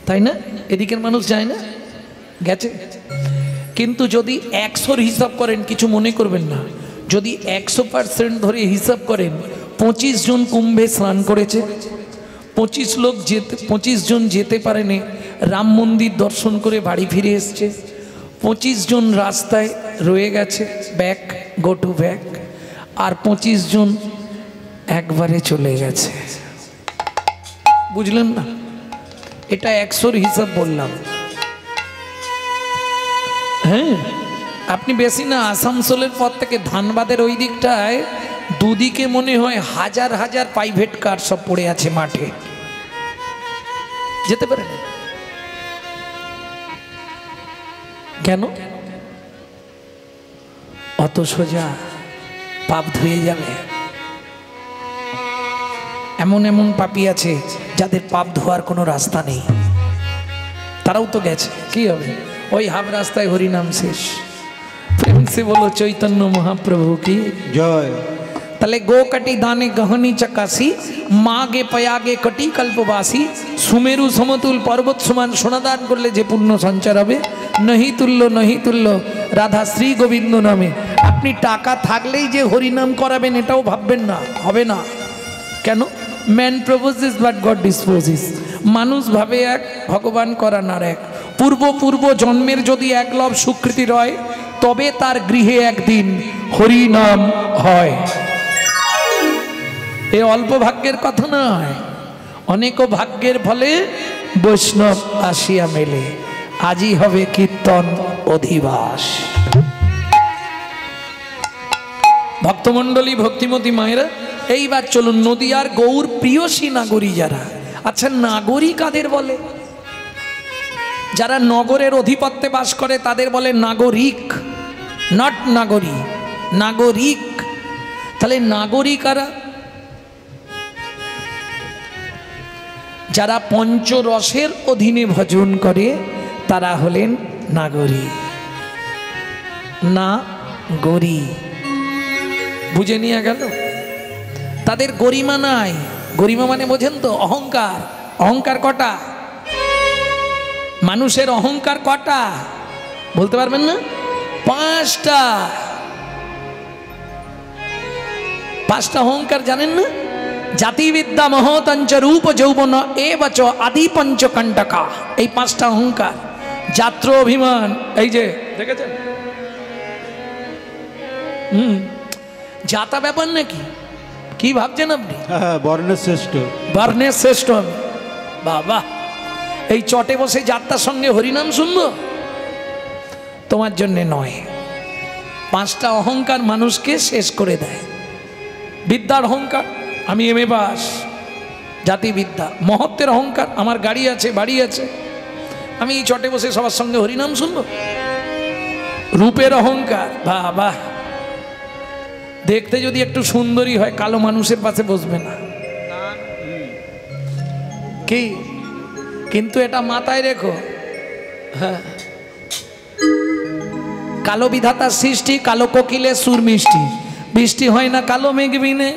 তাই না? এদিকের মানুষ যায় না, গেছে। কিন্তু যদি 100-র হিসাব করেন, কিছু মনে করবেন না, যদি 100% ধরে হিসাব করেন, 25 জন কুম্ভে স্নান করেছে, 25 জন যেতে পারেনি, রাম মন্দির দর্শন করে বাড়ি ফিরে এসছে, 25 জন রাস্তায় রয়ে গেছে, ব্যাক গো টু ব্যাক, আর 25 জন একবারে চলে গেছে। বুঝলেন না? এটা 100-র হিসাব বললাম। হ্যাঁ, আপনি বেশি না, আসানসোলের পর থেকে ধানবাদের ওই দিকটায় দুদিকে মনে হয় হাজার হাজার প্রাইভেট কার সব পড়ে আছে মাঠে, যেতে পারেন। কেন? অত সোজা পাপ ধুয়ে যাবে? এমন এমন পাপী আছে যাদের পাপ ধোয়ার কোনো রাস্তা নেই, তারাও তো গেছে, কি হবে? ওই হাফ রাস্তায় হরিনাম শেষ। প্রেম সে বলো চৈতন্য মহাপ্রভু কি জয়। তাহলে গো কাটি দানে গহনি চকাশি, মা গে পয়াগে কটি কল্পবাসী, সুমেরু সমতুল পর্বত সমান সোনা দান করলে যে পুণ্য সঞ্চার হবে, নহি তুল্য রাধা শ্রী গোবিন্দ নামে। আপনি টাকা থাকলেই যে হরিনাম করাবেন এটাও ভাববেন না, হবে না। কেন? Man proposes but god disposes. মানুষ ভাবে এক, ভগবান করান আর এক। পূর্ব জন্মের যদি এক লব স্বীকৃতি রয়, তবে তার গৃহে একদিন হরিনাম হয়। এ অল্প ভাগ্যের কথা নয়, অনেক ভাগ্যের ফলে বৈষ্ণব আসিয়া মেলে। আজই হবে কীর্তন অধিবাস। ভক্তমণ্ডলী, ভক্তিমতী মায়েরা, এইবার চলুন নদিয়ার গৌর প্রিয়সী নাগরী যারা। আচ্ছা, নাগরী কাদের বলে? যারা নগরের অধিপত্যে বাস করে তাদের বলে নাগরিক, নট নাগরী, নাগরিক। তাহলে নাগরিক কারা? যারা পঞ্চরসের অধীনে ভজন করে তারা হলেন নাগরী। নাগরী বুঝে নিয়ে গেল। তাদের গরিমা নাই। গরিমা মানে বোঝেন তো? অহংকার। অহংকার কটা? মানুষের অহংকার কটা বলতে পারবেন না? 5টা। 5টা অহংকার জানেন না? জাতিবিদ্যা, মহতঞ্চ, রূপ, যৌবন এবচ আদি পঞ্চকণ্টকা। এই 5টা অহংকার। যাত্র অভিমান, এই যে দেখেছেন, জাতা ব্যাপার নাকি? কি ভাবছেন আপনি? বর্ণের শ্রেষ্ঠ, বর্ণের শ্রেষ্ঠ আমি। বাবা, এই চটে বসে যাত্রার সঙ্গে হরিনাম শুনবো? তোমার জন্যে নয়। 5টা অহংকার মানুষকে শেষ করে দেয়। বিদ্যার অহংকার, আমি এমএ পাস, জাতিবিদ্যা। মহত্বের অহংকার, আমার গাড়ি আছে, বাড়ি আছে, আমি এই চটে বসে সবার সঙ্গে হরিনাম শুনবো। রূপের অহংকার, বাবা, দেখতে যদি একটু সুন্দরী হয় কালো মানুষের পাশে বসবে না কি? কিন্তু এটা মাথায় রেখো, হ্যাঁ, কালো বিধাতার সৃষ্টি, কালো কোকিলে সুর মিষ্টি। বৃষ্টি হয় না কালো মেঘ বিনে,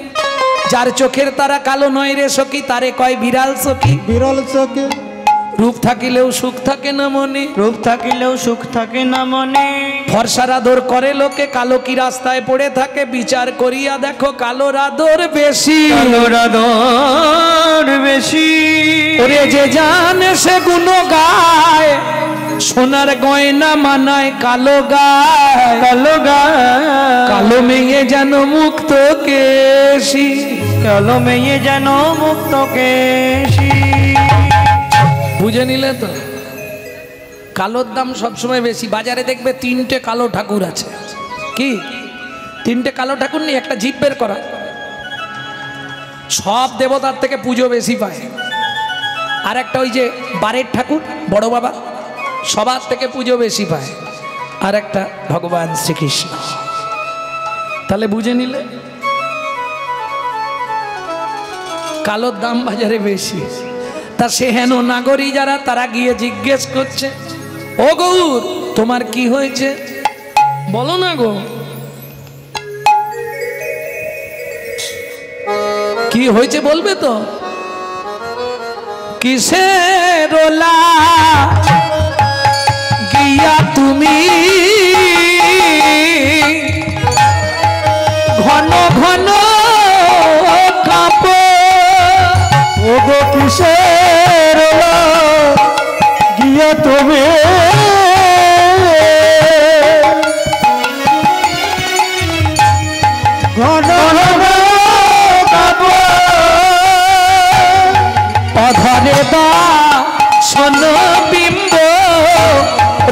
যার চোখের তারা কালো নয় রে সখী, তারে কয় বিড়াল সখী। বিরল চোখে রূপ থাকিলেও সুখ থাকে না মনে, রূপ থাকিলেও সুখ থাকে না মনে। ফর্সার আদর করে লোকে, কালো কি রাস্তায় পড়ে থাকে, বিচার করিয়া দেখো কালোর আদর বেশি, কালোর আদর বেশি। ওরে যে জানে সে গুণ গায়, সোনার গয়না মানায় কালো গায়, কালো গায়। কালো মেয়ে যেন মুক্ত কেশি, কালো মেয়ে যেন মুক্ত কেশি। বুঝে নিলে তো? কালোর দাম সবসময় বেশি। বাজারে দেখবে 3টে কালো ঠাকুর আছে। কি 3টে কালো ঠাকুর নেই? একটা জিভ বের করা। সব দেবতার থেকে পুজো বেশি পায়। আর একটা ওই যে বারের ঠাকুর, বড় বাবা, সবার থেকে পুজো বেশি পায়। আর একটা ভগবান শ্রীকৃষ্ণ। তাহলে বুঝে নিলে কালোর দাম বাজারে বেশি। তা সে হেন নাগরী যারা, তারা গিয়ে জিজ্ঞেস করছে, ও গৌর তোমার কি হয়েছে বলো না গো। কি হয়েছে বলবে তো? কিসের ওলা গিয়া তুমি ঘন ঘন কাঁপো, ও গো কিসের ওলা গিয়া তুমি ঘন ঘন কাঁপো। অধরে দা সন বিম্ব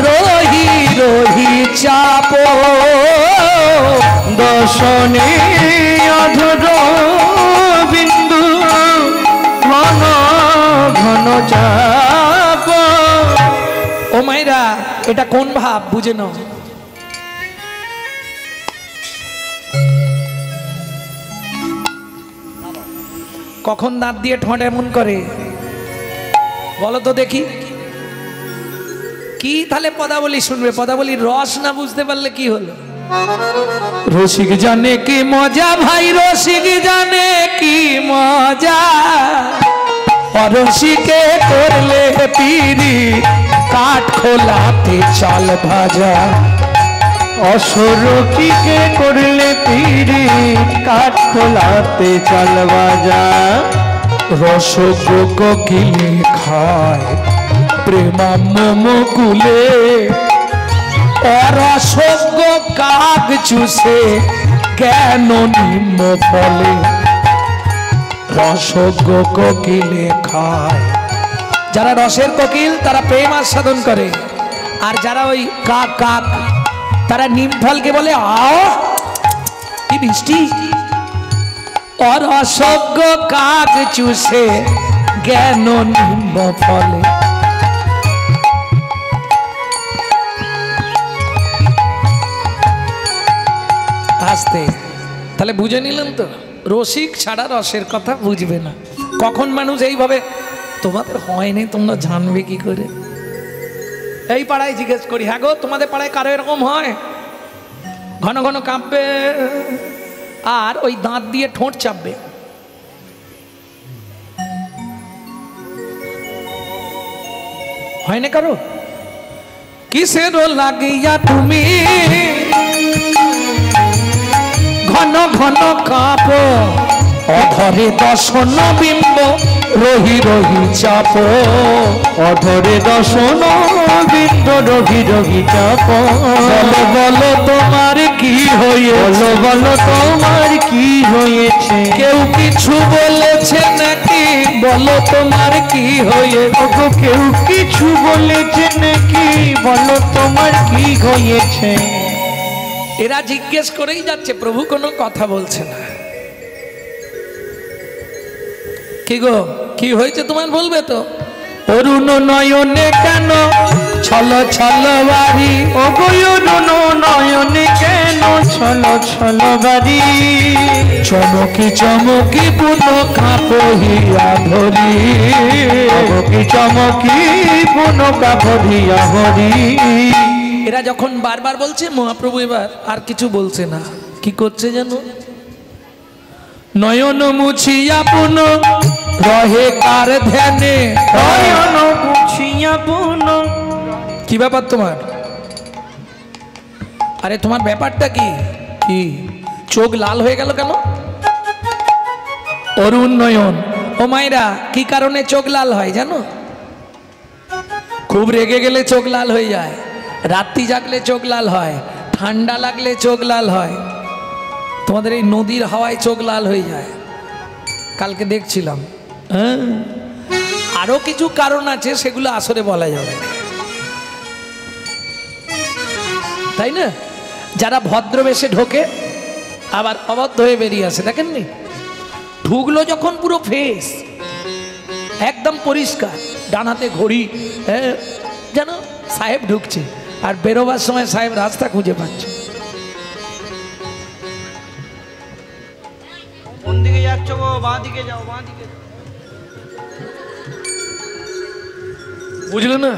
রহি রহি চাপ, দর্শনে অধর বিন্দু ঘন ঘন চাপ। ও মায়েরা, এটা কোন ভাব বুঝে নাও। কখন দাঁত দিয়ে ঠোঁট এমন করে বলো তো দেখি? কি তাহলে পদাবলী শুনবে? পদাবলীর রস না বুঝতে পারলে কি হলো? রসিক জানে কি মজা ভাই, রসিক জানে কি মজা, অরসিকে করলে পিরি কাঠ খোলাতে চাল ভাজা। অসরকিকে করলে পিরি কাঠ খোলাতে চাল ভাজা। রসজ্ঞ কোকিলে খায় প্রেমাম্য মুকুলে, অরসজ্ঞ কাক চুষে জ্ঞান নিম্ন ফলে। রসজ্ঞ কোকিলে খায়, যারা রসের কোকিল তারা প্রেম আস্বাদন করে, আর যারা ওই কাক কাক তারা নিম ফলকে বলে আও কি মিষ্টি। অরসজ্ঞ কাক চুষে জ্ঞান নিম্ন ফলে। আসতে তাহলে বুঝে নিলেন তো, রসিক ছাড়া রসের কথা বুঝবে না। কখন মানুষ এইভাবে, তোমাদের হয়নি তোমরা জানবে কি করে? এই পাড়ায় জিজ্ঞেস করি, হ্যাঁ গো তোমাদের পাড়ায় কারো এরকম হয়? ঘন ঘন কাঁপবে আর ওই দাঁত দিয়ে ঠোঁট চাপবে। হয় না কারো? কিসের লাগিয়া তুমি ঘন ঘন কাঁপ, অধরে দর্শন বিম্ব রহি রহি চাপ। অধরে দর্শন বিম্ব রহি রহি চাপ। বলো বলো তোমার কি হয়েছে, বলো বলো তোমার কি হয়েছে। কেউ কিছু বলেছে নাকি, বলো তোমার কি হয়েছে। কেউ কিছু বলেছে নাকি, বলো তোমার কি হয়েছে। এরা জিজ্ঞেস করেই যাচ্ছে, প্রভু কোনো কথা বলছে না। কি গো কি হয়েছে তোমার বলবে তো? অরুণ নয়নে কেন ছল ছল বাড়ি, ও অরুণ নয়নে কেন ছল ছল বাড়ি। চমকি চমকি পুনঃ কাঁপিয়া ধরি, চমকি চমকি পুনঃ কাঁপিয়া ধরি। এরা যখন বারবার বলছে, মহাপ্রভু এবার আর কিছু বলছে না। কি করছে জানো? নয়ন মুছিয়া পুন রহে কার ধ্যানে। নয়ন মুছিয়া পুন। কি ব্যাপার তোমার? আরে তোমার ব্যাপারটা কি? কি চোখ লাল হয়ে গেল কেন? অরুণ নয়ন, ও মাইরা কি কারণে চোখ লাল হয় জানো? খুব রেগে গেলে চোখ লাল হয়ে যায়, রাত্রি জাগলে চোখ লাল হয়, ঠান্ডা লাগলে চোখ লাল হয়, তোমাদের এই নদীর হাওয়ায় চোখ লাল হয়ে যায়। কালকে দেখছিলাম। হ্যাঁ, আরো কিছু কারণ আছে, সেগুলো আসরে বলা যাবে, তাই না? যারা ভদ্রবেশে ঢোকে আবার অবদ্ধ হয়ে বেরিয়ে আসে, দেখেননি? ঢুকলো যখন পুরো ফেস একদম পরিষ্কার, ডান হাতে ঘড়ি, যেন সাহেব ঢুকছে, আর বেরোবার সময় সাহেব রাস্তা খুঁজে পাচ্ছে। কোন দিকে যাচ্ছ গো? বাঁ দিকে যাও, বাঁ দিকে। বুঝলো না?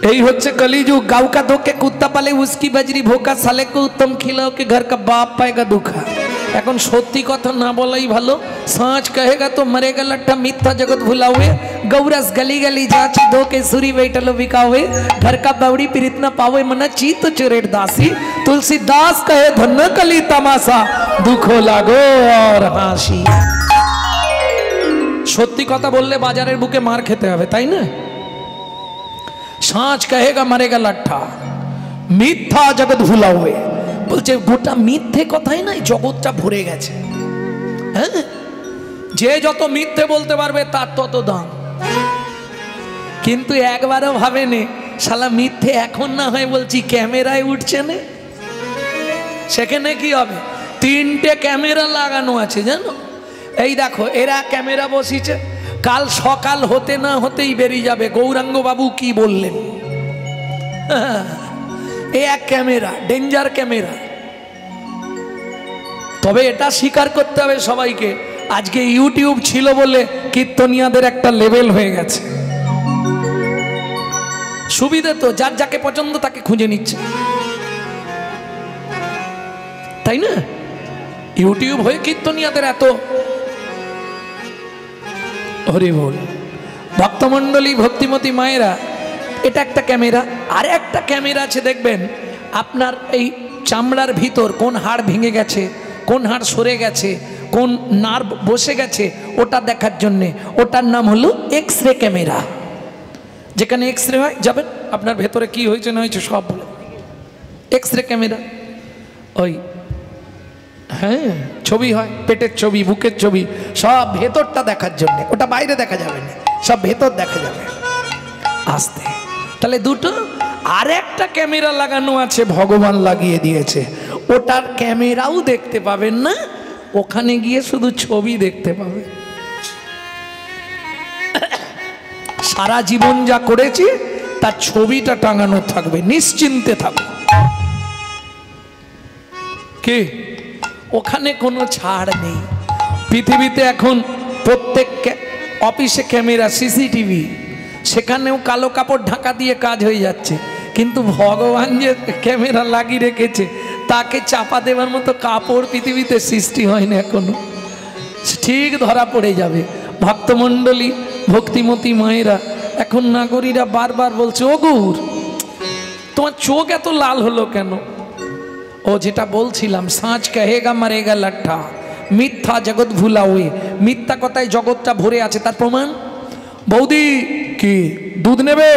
এই হচ্ছে कलियुग। गाँव का धोके कुत्ता पाले उसकी बजरी भोका, साले को उत्तम खिलाओ के घर का बाप पाएगा दुखा। এখন সত্যি কথা না বলাই ভালো। সাঁচ कहेगा तो मरेगा लट्ठा, मिथ्या जगत भुला हुए। गौरस गली गली जाची धोके सुरी बैठलो बिकावे, घर का बावड़ी प्रीत न पावे मना चीत चुरेट दासी। तुलसीदास कहे धन्य कली तमाशा, दुखो लागो और हाসি। সত্যি কথা বললে বাজারের বুকে মার খেতে হবে, তাই না? সাঁচ कहेगा मरेगा लट्ठा, মিথ্যা জগৎ ভুলা हुए। বলছে গোটা মিথ্যে কথাই নাই, জগৎটা ভরে গেছে। হ্যাঁ, যে যত মিথ্যে বলতে পারবে তার তত দাম। কিন্তু একবারও ভাবেনি শালা মিথ্যে এখন না হয় বলছি ক্যামেরায় উঠছে না, সেখানে কি হবে? 3টে ক্যামেরা লাগানো আছে জানো? এই দেখো, এরা ক্যামেরা বসিয়েছে, কাল সকাল হতে না হতেই বেরিয়ে যাবে গৌরাঙ্গ বাবু কি বললেন। এই এক ক্যামেরা, ডেঞ্জার ক্যামেরা। তবে এটা স্বীকার করতে হবে সবাইকে, আজকে ইউটিউব ছিল বলে কীর্তনিয়াদের একটা লেভেল হয়ে গেছে। সুবিধে তো, যার যাকে পছন্দ তাকে খুঁজে নিচ্ছে, তাই না? ইউটিউব হয়ে কীর্তনিয়াদের এত হরি বল। ভক্তমণ্ডলী, ভক্তিমতী মায়েরা, এটা একটা ক্যামেরা। আর একটা ক্যামেরা আছে দেখবেন, আপনার এই চামড়ার ভিতর কোন হাড় ভেঙে গেছে, কোন হাড় সরে গেছে, কোন নার্ভ বসে গেছে, ওটা দেখার জন্যে। ওটার নাম হলো এক্স রে ক্যামেরা। যেখানে এক্স রে হয় যাবেন, আপনার ভেতরে কি হয়েছে না হয়েছে সব বলে। এক্স রে ক্যামেরা, ওই হ্যাঁ ছবি হয়, পেটের ছবি, বুকের ছবি, সব ভেতরটা দেখার জন্যে। ওটা বাইরে দেখা যাবে না, সব ভেতর দেখা যাবে আস্তে। তাহলে দুটো। আর একটা ক্যামেরা লাগানো আছে, ভগবান লাগিয়ে দিয়েছে, ওটার ক্যামেরাও দেখতে পাবেন না, ওখানে গিয়ে শুধু ছবি দেখতে পাবে। সারা জীবন যা করেছি তার ছবিটা টাঙানো থাকবে, নিশ্চিন্তে থাকবে। কে? ওখানে কোনো ছাড় নেই। পৃথিবীতে এখন প্রত্যেক অফিসে ক্যামেরা, সিসিটিভি, সেখানেও কালো কাপড় ঢাকা দিয়ে কাজ হয়ে যাচ্ছে। কিন্তু ভগবান যে ক্যামেরা লাগিয়ে রেখেছে, তাকে চাপা দেওয়ার মতো কাপড় পৃথিবীতে সৃষ্টি হয়নি এখনো। ঠিক ধরা পড়ে যাবে। ভক্তমণ্ডলী, ভক্তিমতী মায়েরা, এখন নাগরীরা বারবার বলছে, ও গৌর তোমার চোখ এত লাল হলো কেন? ও যেটা বলছিলাম, সাঁচ কহেগা মারেগা লাঠা, মিথ্যা জগৎ ভুলা হয়ে, মিথ্যা কথায় জগৎটা ভরে আছে। তার প্রমাণ, বৌদি কি দুধ নেবে?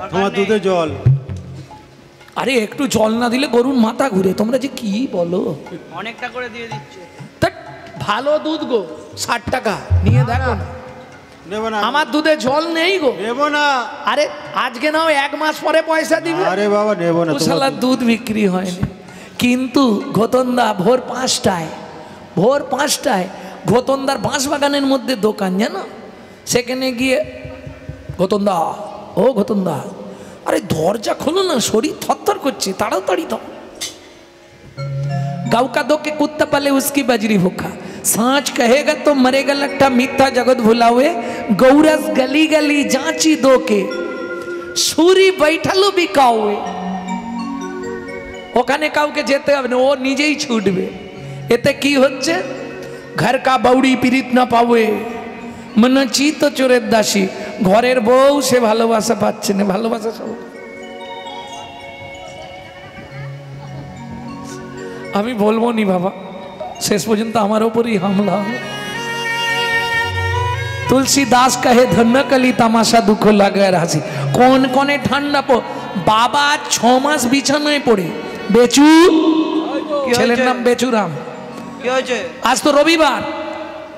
আমার দুধে জল। আরে একটু জল না দিলে গরুর মাথা ঘুরে। তোমরা যে কি বলো, অনেকটা করে দিয়ে দিচ্ছে। ভালো দুধ গো, 60 টাকা নিয়ে দেখো না। নেব না, আমার দুধে জল নেই গো। নেব না। আরে আজকে নাও, 1 মাস পরে পয়সা দিবে। আরে বাবা নেব না, শালা দুধ বিক্রি হয়নি। কিন্তু ঘোতনদা ভোর 5টায় ঘোতনদার বাঁশবাগানের মধ্যে দোকান, জানো? সেখানে গিয়ে ঘোতনদা, ও ঘোতনদা, আরে দরজা খোলো না, শরীর থরথর করছে, তাড়াতাড়ি তো। गाँव का दो के कुत्ता पाले उसकी बजरी भूखा, सांच कहेगा तो मरेगा लट्ठा, मिथ्या जगत भुला हुए, गौरस गली गली जांची दो के, सूरी बैठलो बिकाओए। ওখানে কাউকে যেতে হবে না, ও নিজেই ছুটবে। এতে কি হচ্ছে? ঘর কা বৌড়ি পীড়িত না পাবে, মনে চিত চোরের দাসী। ঘরের বউ সে ভালোবাসা পাচ্ছে না, ভালোবাসা সব। আমি বলবো নি বাবা, শেষ পর্যন্ত আমার ওপরই হামলা হবে। तुलसीदास कहे धन्य कली तमाशा दुख लगे हासि, कौन कौने ठंडा पो बाबा 6 मास बिछानाয় পড়ে। বেচু, ছেলের নাম বেচুরাম। কি হয়েছে? আজ তো রবিবার,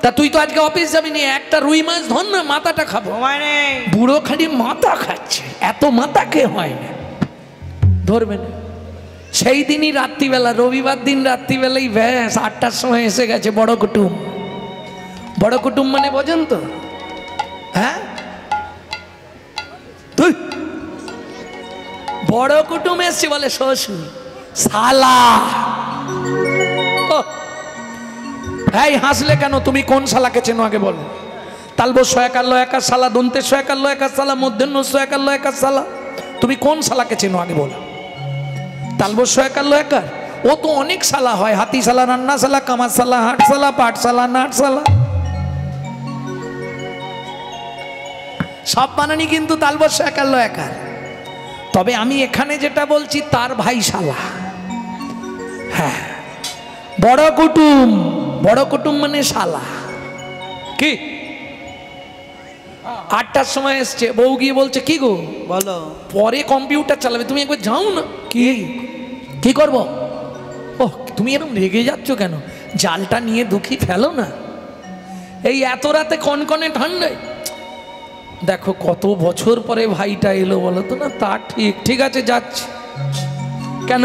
তা তুই তো আজকে অফিস যাবি না, একটা রুই মাছ ধর না, মাথাটা খাবো। সময় নেই। বুড়ো খালি মাথা খাচ্ছে, এত মাথা কে হয় না, ধরবে না। সেই দিনই রাত্রিবেলা, রবিবার দিন রাত্রিবেলাই ব্যাস 8টার সময় এসে গেছে বড় কুটুম। বড় কুটুম মানে বোঝেন তো? হ্যাঁ, তুই বড় কুটুম এসছে, বলে শ্বশুর শালা। এই হাসলে কেন? তুমি কোন শালাকে চেনো আগে বলো। তালবো সয়াকাল্য একা শালা, দন্তে সয়াকাল্য একা শালা, মধ্যাহ্ন সয়াকাল্য একা শালা। তুমি কোন শালাকে চেনো আগে বলো। তালবো সয়াকাল্য একা, ও তো অনেক শালা হয়, হাতি শালা, রান্না শালা, কামার শালা, হাট শালা, পাট শালা, নাট শালা, সব বানানি কিন্তু তালবো সয়াকাল্য একা। তবে আমি এখানে যেটা বলছি তার ভাই শালা। হ্যাঁ, বড় কুটুম, বড় কুটুম মানে শালা। কি 8টার সময় এসছে, বউ গিয়ে বলছে কি গো বলো, পরে কম্পিউটার চালাবে, তুমি একবার যাও না। কি কি করব? ও তুমি এরকম রেগে যাচ্ছ কেন? জালটা নিয়ে দুঃখী ফেলো না, এই এত রাতে কনকনে ঠান্ডায়। দেখো কত বছর পরে ভাইটা এলো বলো তো না, তা ঠিক, ঠিক আছে যাচ্ছি। কেন?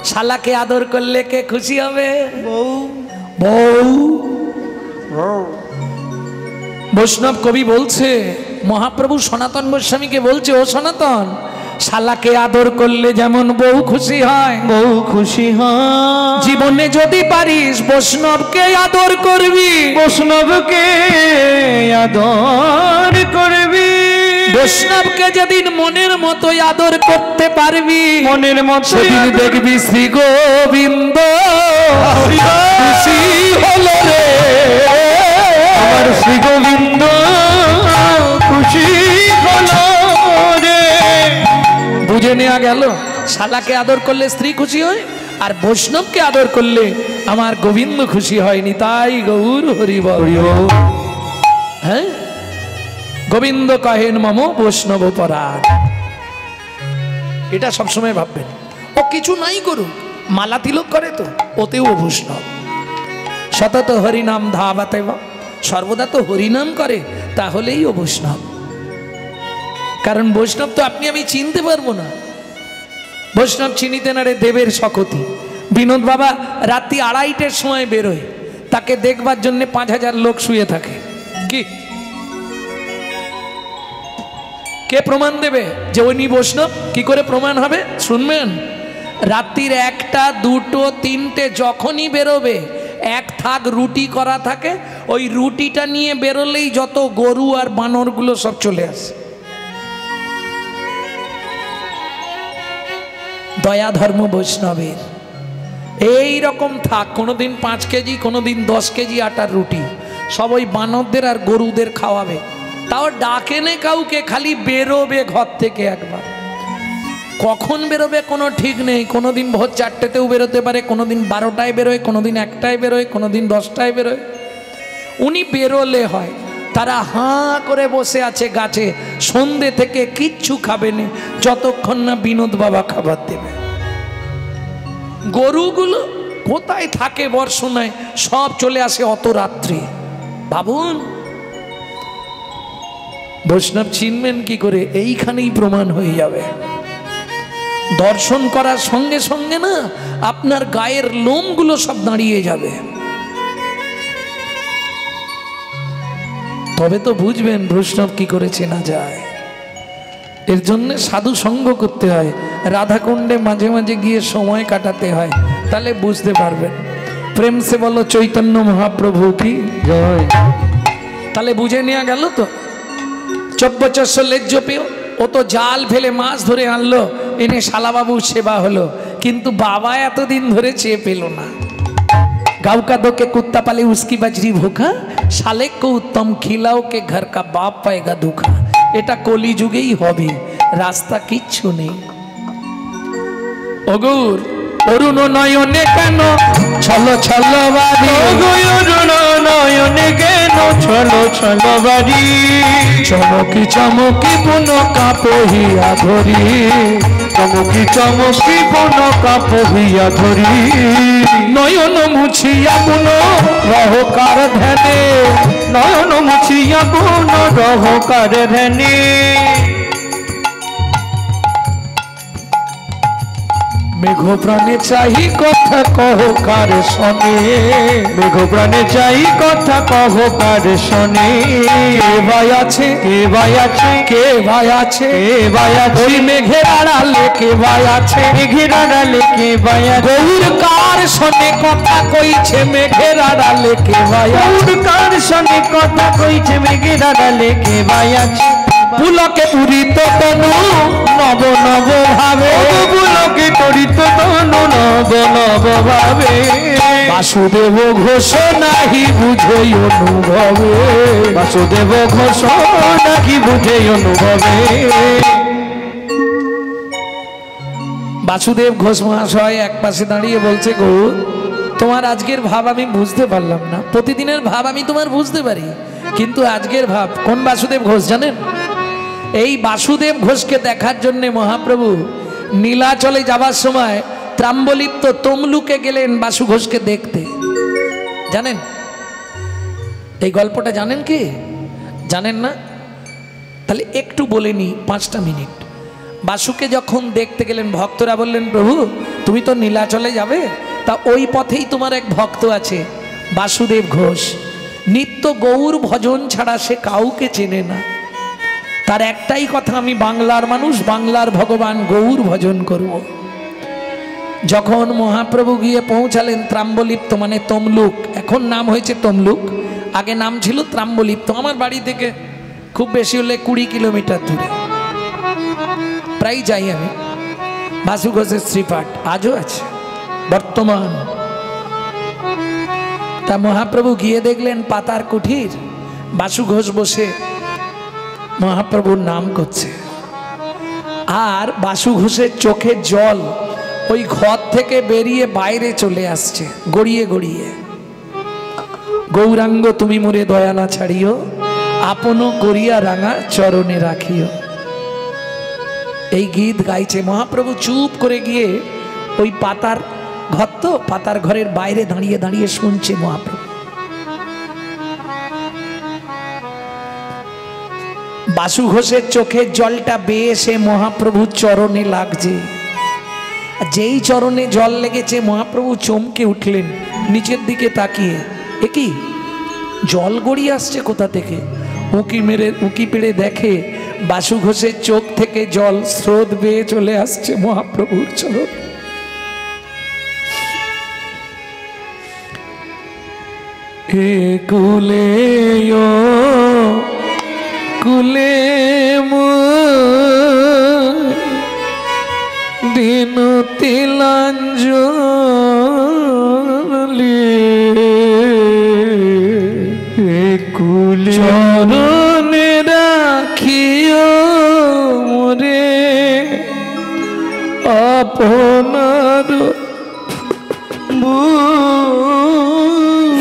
শালাকে আদর করলে কে খুশি হবে? বউ। বউ। বৈষ্ণব কবি বলছে, মহাপ্রভু সনাতন গোস্বামীকে বলছে, ও সনাতন, শালাকে আদর করলে যেমন বউ খুশি হয়, বউ খুশি হয়, জীবনে যদি পারিস বৈষ্ণবকে আদর করবি, বৈষ্ণবকে আদর করবি। বৈষ্ণবকে যেদিন মনের মতো আদর করতে পারবি, মনের মতো সেদিন দেখবি শ্রী গোবিন্দ খুশি হলো রে। আমার শ্রী গোবিন্দ খুশি হলো রে। বুঝে নেওয়া গেল, শালাকে আদর করলে স্ত্রী খুশি হয়, আর বৈষ্ণবকে আদর করলে আমার গোবিন্দ খুশি হয়নি। তাই গৌর হরি বল। হ্যাঁ, গোবিন্দ কহেন মম বৈষ্ণব পরাণ। এটা সবসময় ভাববেন। ও কিছু নাই করুক, মালা তিলক করে তো, ওতেও বৈষ্ণব। সতত হরিনাম ধাবাতে, সর্বদা তো হরিনাম করে, তাহলেই ও বৈষ্ণব। কারণ বৈষ্ণব তো আপনি আমি চিনতে পারবো না। বৈষ্ণব চিনিতে না রে দেবের শকতি। বিনোদ বাবা রাত্রি 2:30টার সময় বেরোয়, তাকে দেখবার জন্য 5000 লোক শুয়ে থাকে। কি কে প্রমাণ দেবে যে উনি বৈষ্ণব? কি করে প্রমাণ হবে শুনবেন। রাত্রির 1টা 2টো 3টে যখনই বেরোবে, এক থাক রুটি করা থাকে, ওই রুটিটা নিয়ে বেরোলেই যত গরু আর বানরগুলো সব চলে আসে। দয়া ধর্ম বৈষ্ণবের এই রকম থাক। কোনোদিন 5 কেজি, কোনোদিন 10 কেজি আটার রুটি, সব ওই বানরদের আর গরুদের খাওয়াবে। তাও ডাকে নে কাউকে, খালি বেরোবে ঘর থেকে একবার। কখন বেরোবে কোনো ঠিক নেই। কোনোদিন ভোর 4টেতেও বেরোতে পারে, কোনোদিন 12টায় বেরোয়, কোনোদিন 1টায় বেরোয়, কোনোদিন 10টায় বেরোয়। উনি বেরোলে হয়। তারা হাঁ করে বসে আছে গাছে, সন্ধে থেকে কিচ্ছু খাবে না যতক্ষণ না বিনোদ বাবা খাবার দেবে। গরুগুলো কোথায় থাকে বর্ষণায়, সব চলে আসে অত রাত্রি। ভাবুন, বৈষ্ণব চিনবেন কি করে? এইখানেই প্রমাণ হয়ে যাবে। দর্শন করার সঙ্গে সঙ্গে না আপনার গায়ের লোমগুলো সব দাঁড়িয়ে যাবে। তবে তো বুঝবেন বৈষ্ণব কি করে চেনা যায়। এর জন্য সাধু সঙ্গ করতে হয়, রাধাকুণ্ডে মাঝে মাঝে গিয়ে সময় কাটাতে হয়, তাহলে বুঝতে পারবেন। প্রেম সে বলো চৈতন্য মহাপ্রভু কি জয়। তাহলে বুঝে নেওয়া গেল তো। 2400 লেজ্জ পেও, ও তো জাল ফেলে মাছ ধরে আনলো, এনে শালাবাবুর সেবা হলো, কিন্তু বাবা এতদিন ধরে চেয়ে পেল না। गाँव का दो के कुत्ता पाले उसकी बजरी भूखा, साले को उत्तम खिलाओ के घर का बाप पाएगा दुखा। এটা কলি যুগেই হবে, রাস্তা কিচ্ছু নেই। অগুর অরুণ নয়নে কেন ছলো ছলো বাড়ি, অরুণ নয়নে কেন ছলো ছলো বাড়ি, চমকি চমকি বুন কাপহিয়া ধরি, চমকি চমকি বন কাপহিয়া ধরি, নয়ন মুছিয়া বুন রহকার ধ্যানে, নয়ন মুছিয়া বন রহকার ধ্যানে। মেঘ প্রাণে চাহি কথা কহ কার শোনে, মেঘ প্রাণে চাই কথা কহ কার শোনে। কে ভাই আছে, কে ভাই আছে, কে ভাই আছে, কে ভাই আছে, ওই মেঘের আড়ালে কে ভাই আছে, মেঘের আড়ালে কে ভাই আছে, গৌর কার শোনে কথা কইছে মেঘের আড়ালে কে ভাই আছে, গৌর কার শোনে কথা কইছে মেঘের আড়ালে কে ভাই আছে। পুলকে পুরিত তনু নব নব ভাবে, পুলকে তরিত তনু নব নব ভাবে, বাসুদেব ঘোষ নাহি বুঝই অনুভবে, বাসুদেব ঘোষ নাকি বুঝে অনুভবে। বাসুদেব ঘোষ মহাশয় এক পাশে দাঁড়িয়ে বলছে, গৌর তোমার আজকের ভাব আমি বুঝতে পারলাম না। প্রতিদিনের ভাব আমি তোমার বুঝতে পারি, কিন্তু আজকের ভাব কোন বাসুদেব ঘোষ জানেন? এই বাসুদেব ঘোষকে দেখার জন্য মহাপ্রভু নীলাচলে যাবার সময় ত্রাম্বলিপ্ত তমলুকে গেলেন বাসু ঘোষকে দেখতে। জানেন এই গল্পটা? জানেন কি? জানেন না? তাহলে একটু বলে নি 5টা মিনিট। বাসুকে যখন দেখতে গেলেন, ভক্তরা বললেন, প্রভু তুমি তো নীলাচলে যাবে, তা ওই পথেই তোমার এক ভক্ত আছে বাসুদেব ঘোষ, নিত্য গৌর ভজন ছাড়া সে কাউকে চেনে না, তার একটাই কথা, আমি বাংলার মানুষ, বাংলার ভগবান গৌর ভজন করব। যখন মহাপ্রভু গিয়ে পৌঁছালেন ত্রাম্বলিপ্ত মানে তমলুক, এখন নাম হয়েছে তমলুক, আগে নাম ছিল ত্রাম্বলিপ্ত। আমার বাড়ি থেকে খুব বেশি হলে 20 কিলোমিটার দূরে, প্রায় যাই আমি। বাসু ঘোষের শ্রীপাঠ আজও আছে বর্তমান। তা মহাপ্রভু গিয়ে দেখলেন পাতার কুঠির, বাসু ঘোষ বসে মহাপ্রভুর নাম করছে, আর বাসু ঘোষের চোখের জল ওই ঘর থেকে বেরিয়ে বাইরে চলে আসছে গড়িয়ে গড়িয়ে। গৌরাঙ্গ তুমি মোরে দয়ালা ছাড়িও, আপনো করিয়া রাঙা চরণে রাখিও। এই গীত গাইছে। মহাপ্রভু চুপ করে গিয়ে ওই পাতার ঘর, তো পাতার ঘরের বাইরে দাঁড়িয়ে দাঁড়িয়ে শুনছে মহাপ্রভু। বাসু ঘোষের চোখের জলটা বেয়ে সে মহাপ্রভুর চরণে লাগছে। যেই চরণে জল লেগেছে মহাপ্রভু চমকে উঠলেন, নিচের দিকে তাকিয়ে এ কি জল গড়িয়ে আসছে কোথা থেকে? উঁকি পেড়ে দেখে বাসু ঘোষের চোখ থেকে জল স্রোত বেয়ে চলে আসছে মহাপ্রভুর চরণ। হে কুলে কুলে দিন তিলাঞ্জলি, কুলে চরণে রাখিও মোরে আপনার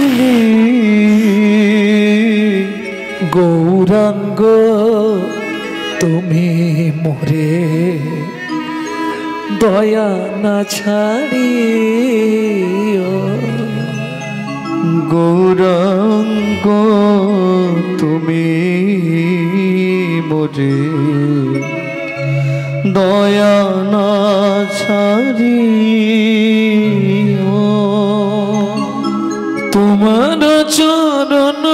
বুলি, গৌরাঙ্গ তুমি মোরে দয়া না ছাড়িও। গৌরাঙ্গ তুমি মোরে দয়া না ছাড়িও। তোমার চরণ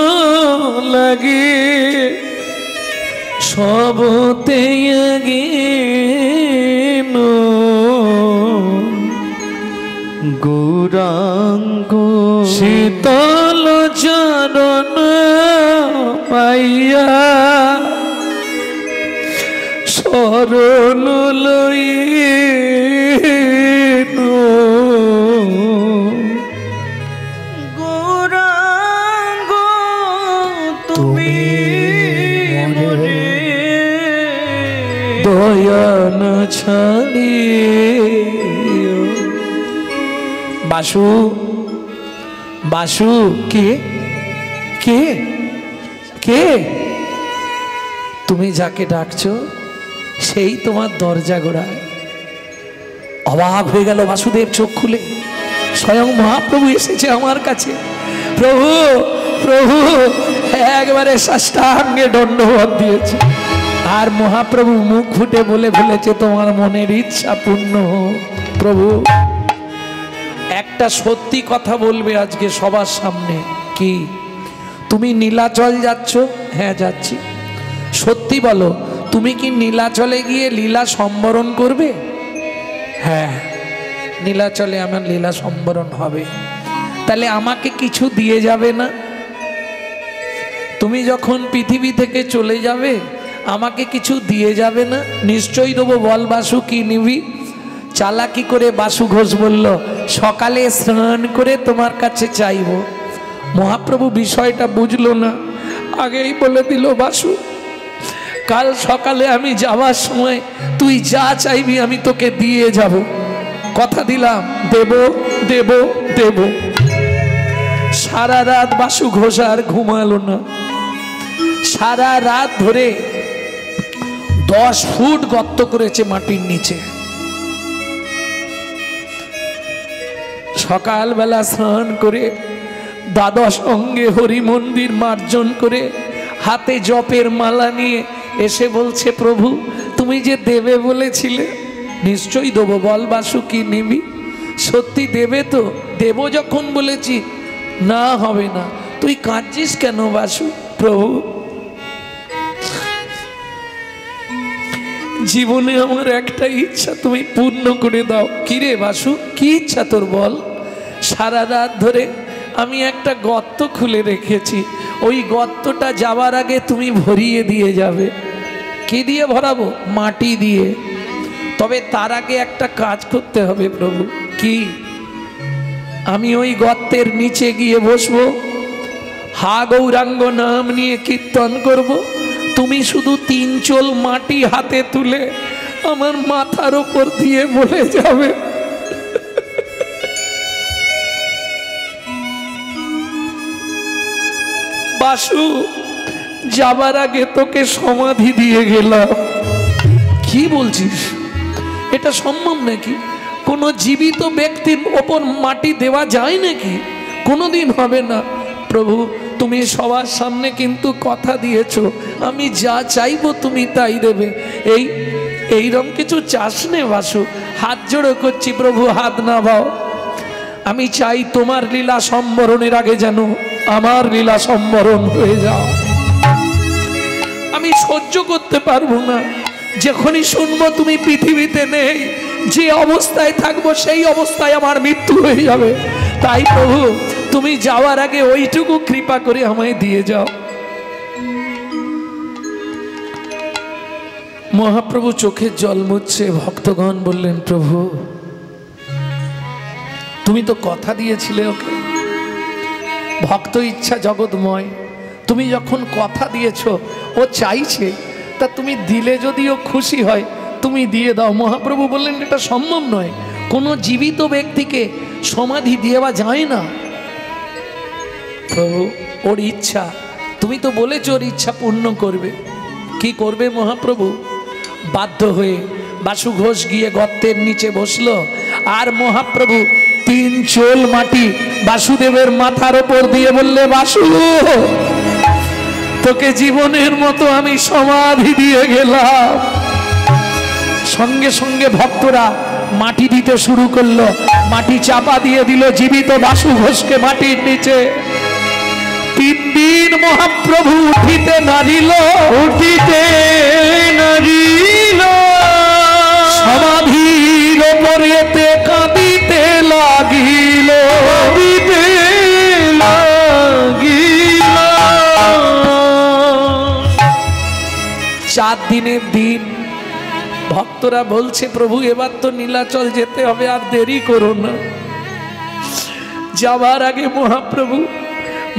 লাগে সবতে গেন, গৌরাঙ্গ শীতল চরণ পাইয়া শরণ লইন। গৌরাঙ্গ তুমি মোরে দয়া না ছাড়িও। বাসু বাসু কে কে কে? তুমি যাকে ডাকছো সেই তোমার দরজা গোড়ায়। অবাক হয়ে গেল বাসুদেব, চোখ খুলে স্বয়ং মহাপ্রভু এসেছে আমার কাছে। প্রভু প্রভু একবারে সাষ্টাঙ্গে দণ্ডবত দিয়েছে, আর মহাপ্রভু মুখ ফুটে বলে ফেলেছে তোমার মনের ইচ্ছা পূর্ণ হোক। প্রভু একটা সত্যি কথা বলবে আজকে সবার সামনে। কি? তুমি নীলাচল যাচ্ছ? হ্যাঁ যাচ্ছি। সত্যি বলো, তুমি কি নীলাচলে গিয়ে লীলা সম্বরণ করবে? হ্যাঁ, নীলাচলে আমার লীলা সম্বরণ হবে। তাহলে আমাকে কিছু দিয়ে যাবে না? তুমি যখন পৃথিবী থেকে চলে যাবে আমাকে কিছু দিয়ে যাবে না? নিশ্চয়ই দেবো। বল বাসু কি নিবি? চালাকি করে বাসু ঘোষ বলল, সকালে স্নান করে তোমার কাছে চাইব। মহাপ্রভু বিষয়টা বুঝলো না, আগেই বলে দিল, বাসু কাল সকালে আমি যাওয়ার সময় তুই যা চাইবি আমি তোকে দিয়ে যাব, কথা দিলাম, দেব দেব দেব। সারা রাত বাসু ঘোষ আর ঘুমালো না। সারা রাত ধরে 10 ফুট গর্ত করেছে মাটির নিচে। সকালবেলা স্নান করে দ্বাদশ অঙ্গে হরি মন্দির মার্জন করে হাতে জপের মালা নিয়ে এসে বলছে, প্রভু তুমি যে দেবে বলেছিলে নিশ্চয়ই দেবো। বল বাসু কি নিবি? সত্যি দেবে তো? দেব যখন বলেছি, না হবে না। তুই কাঁদছিস কেন বাসু? প্রভু জীবনে আমার একটা ইচ্ছা তুমি পূর্ণ করে দাও। কিরে বাসু, কি ইচ্ছা তোর বল? সারা রাত ধরে আমি একটা গর্ত খুলে রেখেছি, ওই গর্তটা যাবার আগে তুমি ভরিয়ে দিয়ে যাবে। কি দিয়ে ভরাবো? মাটি দিয়ে। তবে তার আগে একটা কাজ করতে হবে প্রভু। কি? আমি ওই গর্তের নিচে গিয়ে বসবো, হা গৌরাঙ্গ নাম নিয়ে কীর্তন করব, তুমি শুধু 3 চোল মাটি হাতে তুলে আমার মাথার ওপর দিয়ে বলে যাবে, বাসু যাবার আগে তোকে সমাধি দিয়ে গেলাম। কি বলছিস? এটা সম্ভব নাকি? কোনো জীবিত ব্যক্তির ওপর মাটি দেওয়া যায় নাকি? কোনোদিন হবে না। প্রভু তুমি সবার সামনে কিন্তু কথা দিয়েছো, আমি যা চাইবো তুমি তাই দেবে। এইরকম কিছু চাস নে বাসু, হাত জোড়ো করছি প্রভু, হাত না ভাও। আমি চাই তোমার লীলা সম্বরণের আগে যেন আমার লীলা সম্বরণ হয়ে যাও। আমি সহ্য করতে পারবো না, যখনই শুনবো তুমি পৃথিবীতে নেই, যে অবস্থায় থাকবো সেই অবস্থায় আমার মৃত্যু হয়ে যাবে। তাই প্রভু তুমি যাওয়ার আগে ওইটুকু কৃপা করে আমায় দিয়ে যাও। মহাপ্রভু চোখের জল মুছছে। ভক্তগণ বললেন, প্রভু তুমি তো কথা দিয়েছিলে ওকে, ভক্ত ইচ্ছা জগৎময়, তুমি যখন কথা দিয়েছো ও চাইছে, তা তুমি দিলে যদি ও খুশি হয় তুমি দিয়ে দাও। মহাপ্রভু বললেন, এটা সম্ভব নয়, কোনো জীবিত ব্যক্তিকে সমাধি দেওয়া যায় না। প্রভু ওর ইচ্ছা, তুমি তো বলেছো ওর ইচ্ছা পূর্ণ করবে। কি করবে মহাপ্রভু? বাধ্য হয়ে বাসু ঘোষ গিয়ে গর্তের নিচে বসলো, আর মহাপ্রভু 3 চোল মাটি বাসুদেবের মাথার ওপর দিয়ে বললে, বাসু তোকে জীবনের মতো আমি সমাধি দিয়ে গেলাম। সঙ্গে সঙ্গে ভক্তরা মাটি দিতে শুরু করলো, মাটি চাপা দিয়ে দিল জীবিত বাসু ঘোষকে মাটির নিচে। 3 দিন মহাপ্রভু উঠিতে নারিল, উঠিতে নারিল, সমাধির ওপরেতে কাঁদিতে লাগিল, কাঁদিতে লাগিল। 4 দিনের দিন ভক্তরা বলছে, প্রভু এবার তো নীলাচল যেতে হবে, আর দেরি করো না। যাবার আগে মহাপ্রভু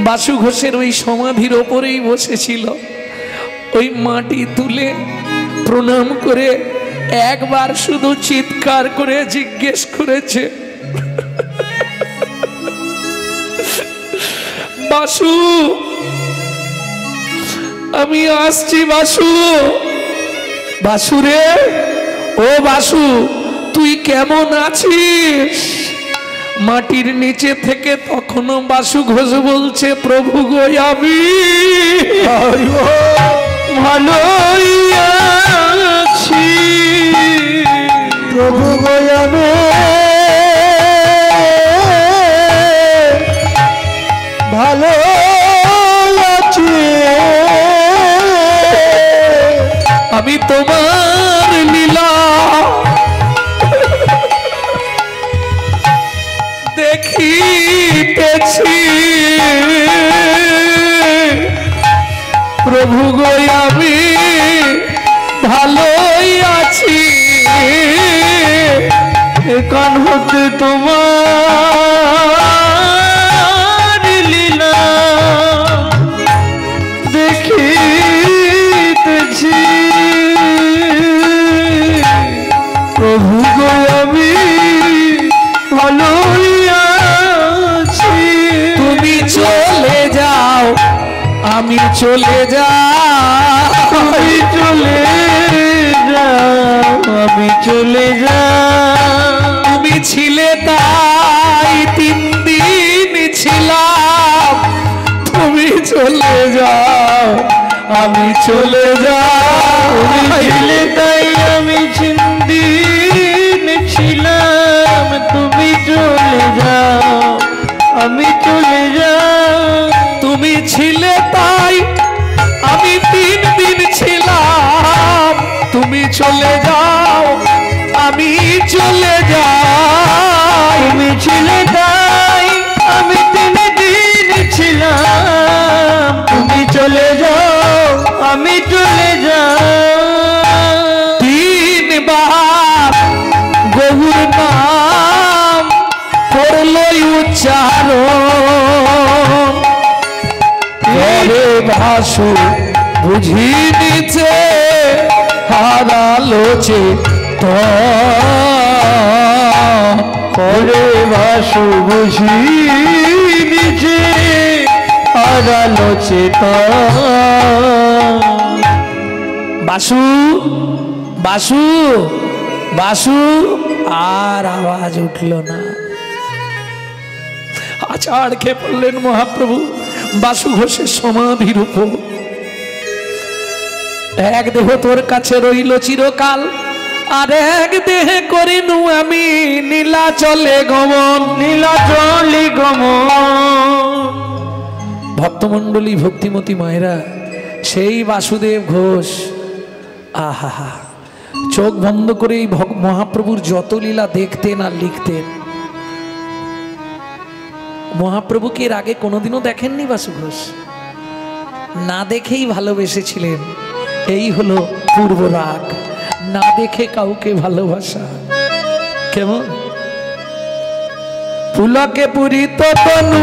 বাসু ঘোষের ওই সমাধির ওপরেই বসেছিল। ওই মাটি তুলে প্রণাম করে একবার শুধু চিৎকার করে জিজ্ঞেস করেছে, বাসু আমি আসছি বাসু। বাসু রে, ও বাসু তুই কেমন আছিস? মাটির নিচে থেকে তখনও বাসু ঘোষ বলছে, প্রভু গো আমি ভালোই আছি, প্রভু গো আমি ভালো আছি, আমি তোমার লীলা দেখিতেছি, প্রভু গো আমি ভালোই আছি। এখান হতে তোমার লীলা দেখিতেছি, প্রভু গো আমি ভালোই আছি। তুমি চলে যাও, আমি চলে যাও, তুমি চলে যাও, আমি চলে যাও। তুমি ছিলে তাই 3 দিন ছিলাম, তুমি চলে যাও, আমি চলে যাও। তুমি ছিলে তাই আমি 3 দিন ছিলাম, তুমি চলে যাও, আমি চলে যাও। তুমি ছিলে তাই আমি 3 দিন ছিলাম, তুমি চলে যাও, আমি চলে যাই। তুমি ছিলে তাই আমি 3 দিন কারণ ঘরে ভাসু বুঝি নিচে হারালো চেতন করে ভাসু বুঝি নিচে হারালো চেতন। বাসু বাসু বাসু, আর আওয়াজ উঠল না। আছাড় খেয়ে পড়লেন মহাপ্রভু বাসু ঘোষের সমাধির উপর। এক দেহ তোর কাছে রইল চিরকাল, আর এক দেহে করিনু আমি নীলাচলে গমন। নীলাচলে গমন। ভক্তমণ্ডলী, ভক্তিমতী মায়েরা, সেই বাসুদেব ঘোষ আহা চোখ বন্ধ করে এই মহাপ্রভুর যত লীলা দেখতেন আর লিখতেন। মহাপ্রভুকে এর আগে কোনোদিনও দেখেননি বাসু ঘোষ, না দেখেই ভালোবেসেছিলেন। এই হলো পূর্ব রাগ, না দেখে কাউকে ভালোবাসা। কেমন পুলকে পুরিত তনু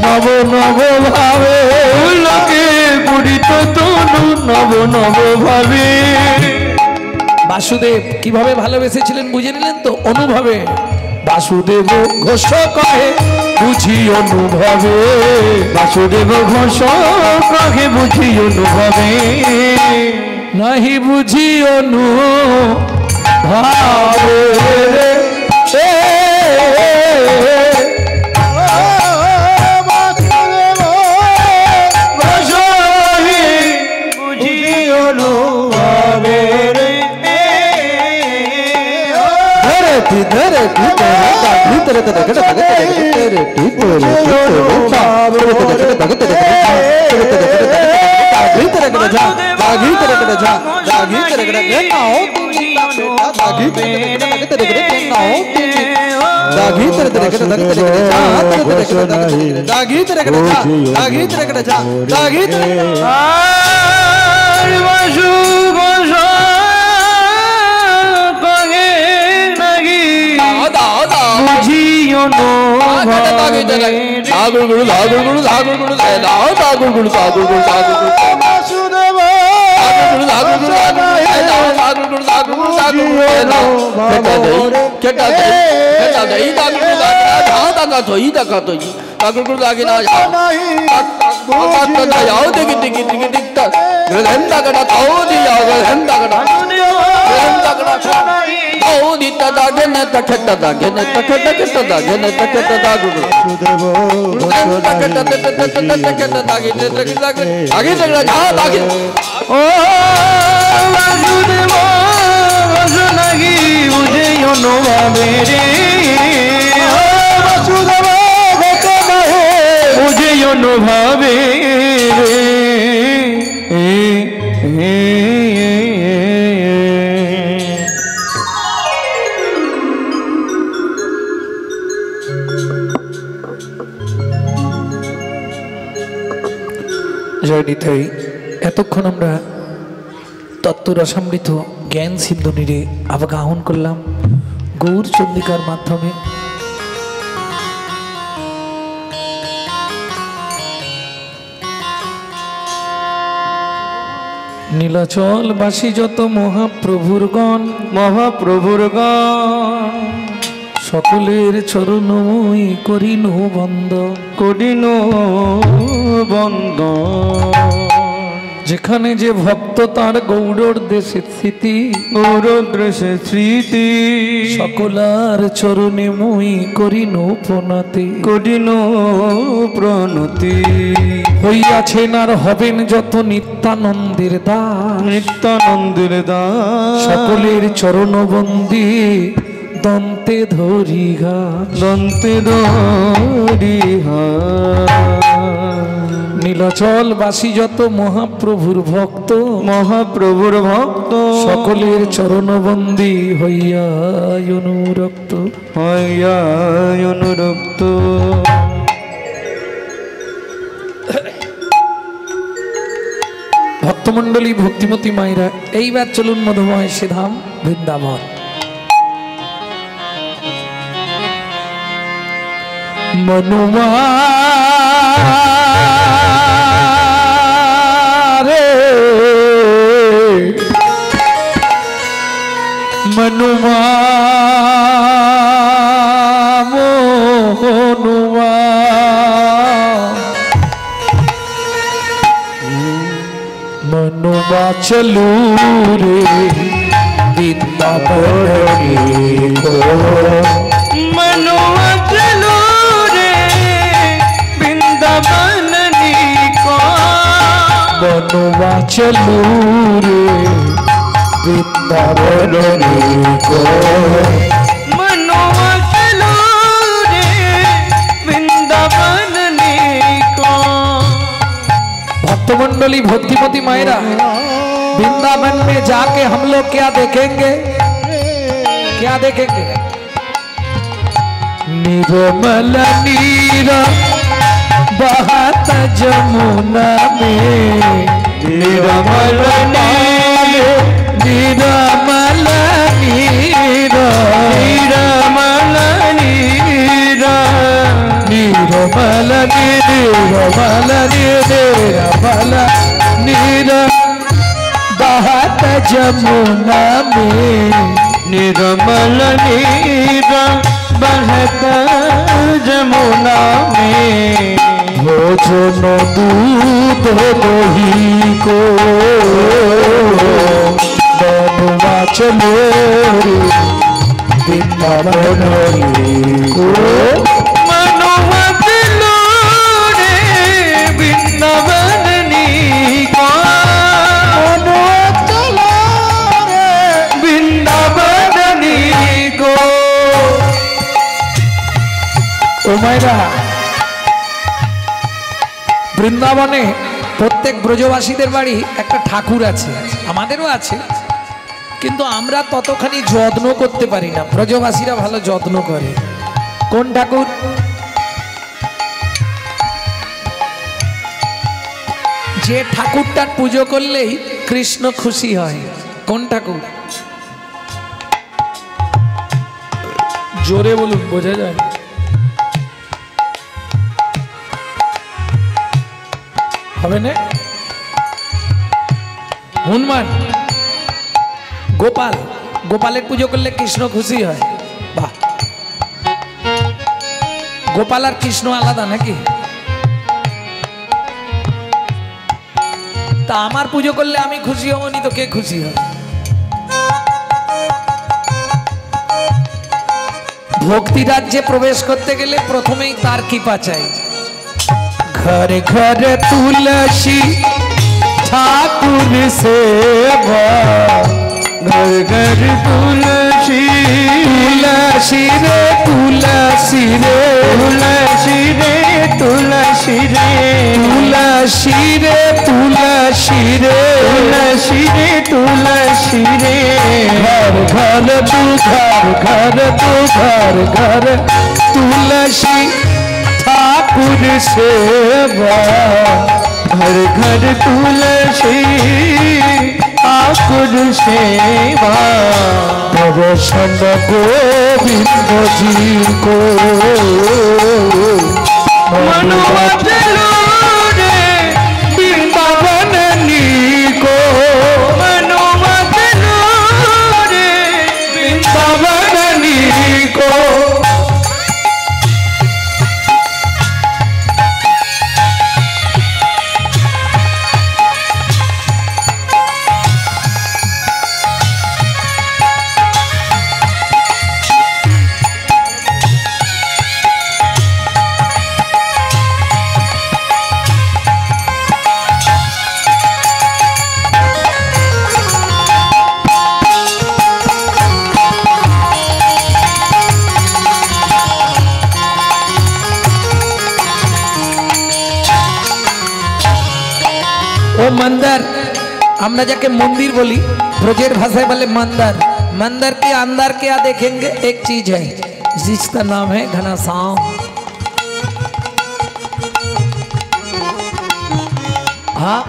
নব নব ভাবে, পুলকে পুরিত তনু নব নব ভাবে। বাসুদেব কিভাবে ভালোবেসেছিলেন বুঝে নিলেন তো? অনুভবে। বাসুদেব ঘোষ কহে বুঝি অনুভবে, বাসুদেব ঘোষ কহে বুঝি অনুভবে। নাহি বুঝি অনুভবে অনুভবে জয় নিতাই। এতক্ষণ আমরা তত্ত্বরসামৃত জ্ঞান সিন্ধু নীরে আবাহন করলাম গৌর চন্দ্রিকার মাধ্যমে। নীলাচল বাসী যত মহাপ্রভুর গণ, মহাপ্রভুর গান সকলের চরণময়ী করিন বন্দ, করিন বন্দ। যেখানে যে ভক্ত তার গৌড়র দেশে স্মৃতি, গৌরদ্রেশে স্মৃতি, সকলার চরণে মই করিন প্রণতি, করিন প্রণতি। হইয়াছেন আর হবেন যত নিত্যানন্দের দাস, নিত্যানন্দের দাস, সকলের চরণবন্দি দন্তে ধরিঘা, দন্তে ধরিহা। নীলাচল বাসী যত মহাপ্রভুর ভক্ত, মহাপ্রভুর ভক্ত, সকলের চরণবন্দি হইয়া অনুরক্ত, হইয়া অনুরক্ত। ভক্তমণ্ডলী, ভক্তিমতী মায়েরা, এইবার চলুন মধুময় সে ধাম বৃন্দাবন। मनुआ रे मनुआ मोनुआ मनुआ चलू रे वृंदावन को मनुआ चलू रे वृंदावन को मनुआ चलू रे वृंदावन को मनुआ चलू रे वृंदावन को। भक्तमंडली भक्तिमती मायरा वृंदावन में जाके हम लोग क्या देखेंगे, क्या देखेंगे? निर्मल नीर बहत जमुना में निर्मल नीर निर्मल नीर निर्मल नीर निर्मल निर्मल निर्मल नीर बहत जमुना में निर्मल नीर बहत जमुना में भोजन दूध दही को मनुआ चलो रे वृंदावन को मनुआ चलो रे वृंदावन को मनुआ चलो रे वृंदावन को। ও মায়েরা বৃন্দাবনে প্রত্যেক ব্রজবাসীদের বাড়ি একটা ঠাকুর আছে, আমাদেরও আছে, কিন্তু আমরা ততখানি যত্ন করতে পারি না। ব্রজবাসীরা ভালো যত্ন করে। কোন ঠাকুর? যে ঠাকুরটার পুজো করলেই কৃষ্ণ খুশি হয়। কোন ঠাকুর? জোরে বলুন, বোঝা যায়। হবে না? হনুমান, গোপাল, গোপালের পুজো করলে কৃষ্ণ খুশি হয়। বাহ, গোপাল আর কৃষ্ণ আলাদা নাকি? তা আমার পুজো করলে আমি খুশি হবনি তো কে খুশি হবে? ভক্তি রাজ্যে প্রবেশ করতে গেলে প্রথমেই তার কৃপা চাই। घर घर तुलसी ठाकुर सेवा, घर घर तुलसी तुलसी रे तुलसी रे तुलसी रे तुलसी रे तुलसी रे तुलसी रे तुलसी रे तुलसी रे घर घर तू घर घर तू घर घर तुलसी ठाकुर सेवा, घर घर तुलसी ठाकुर सेवा। दर्शन गोविंद जी को मनुआ चलो रे वृंदावन को मनुआ चलो रे वृंदावन को ও मंदिर, আমরা যাকে मंदिर बोली, ब्रजेर भाषा बोले मंदिर। मंदिर के अंदर क्या देखेंगे? एक चीज है जिसका नाम है घनश्याम। हाँ,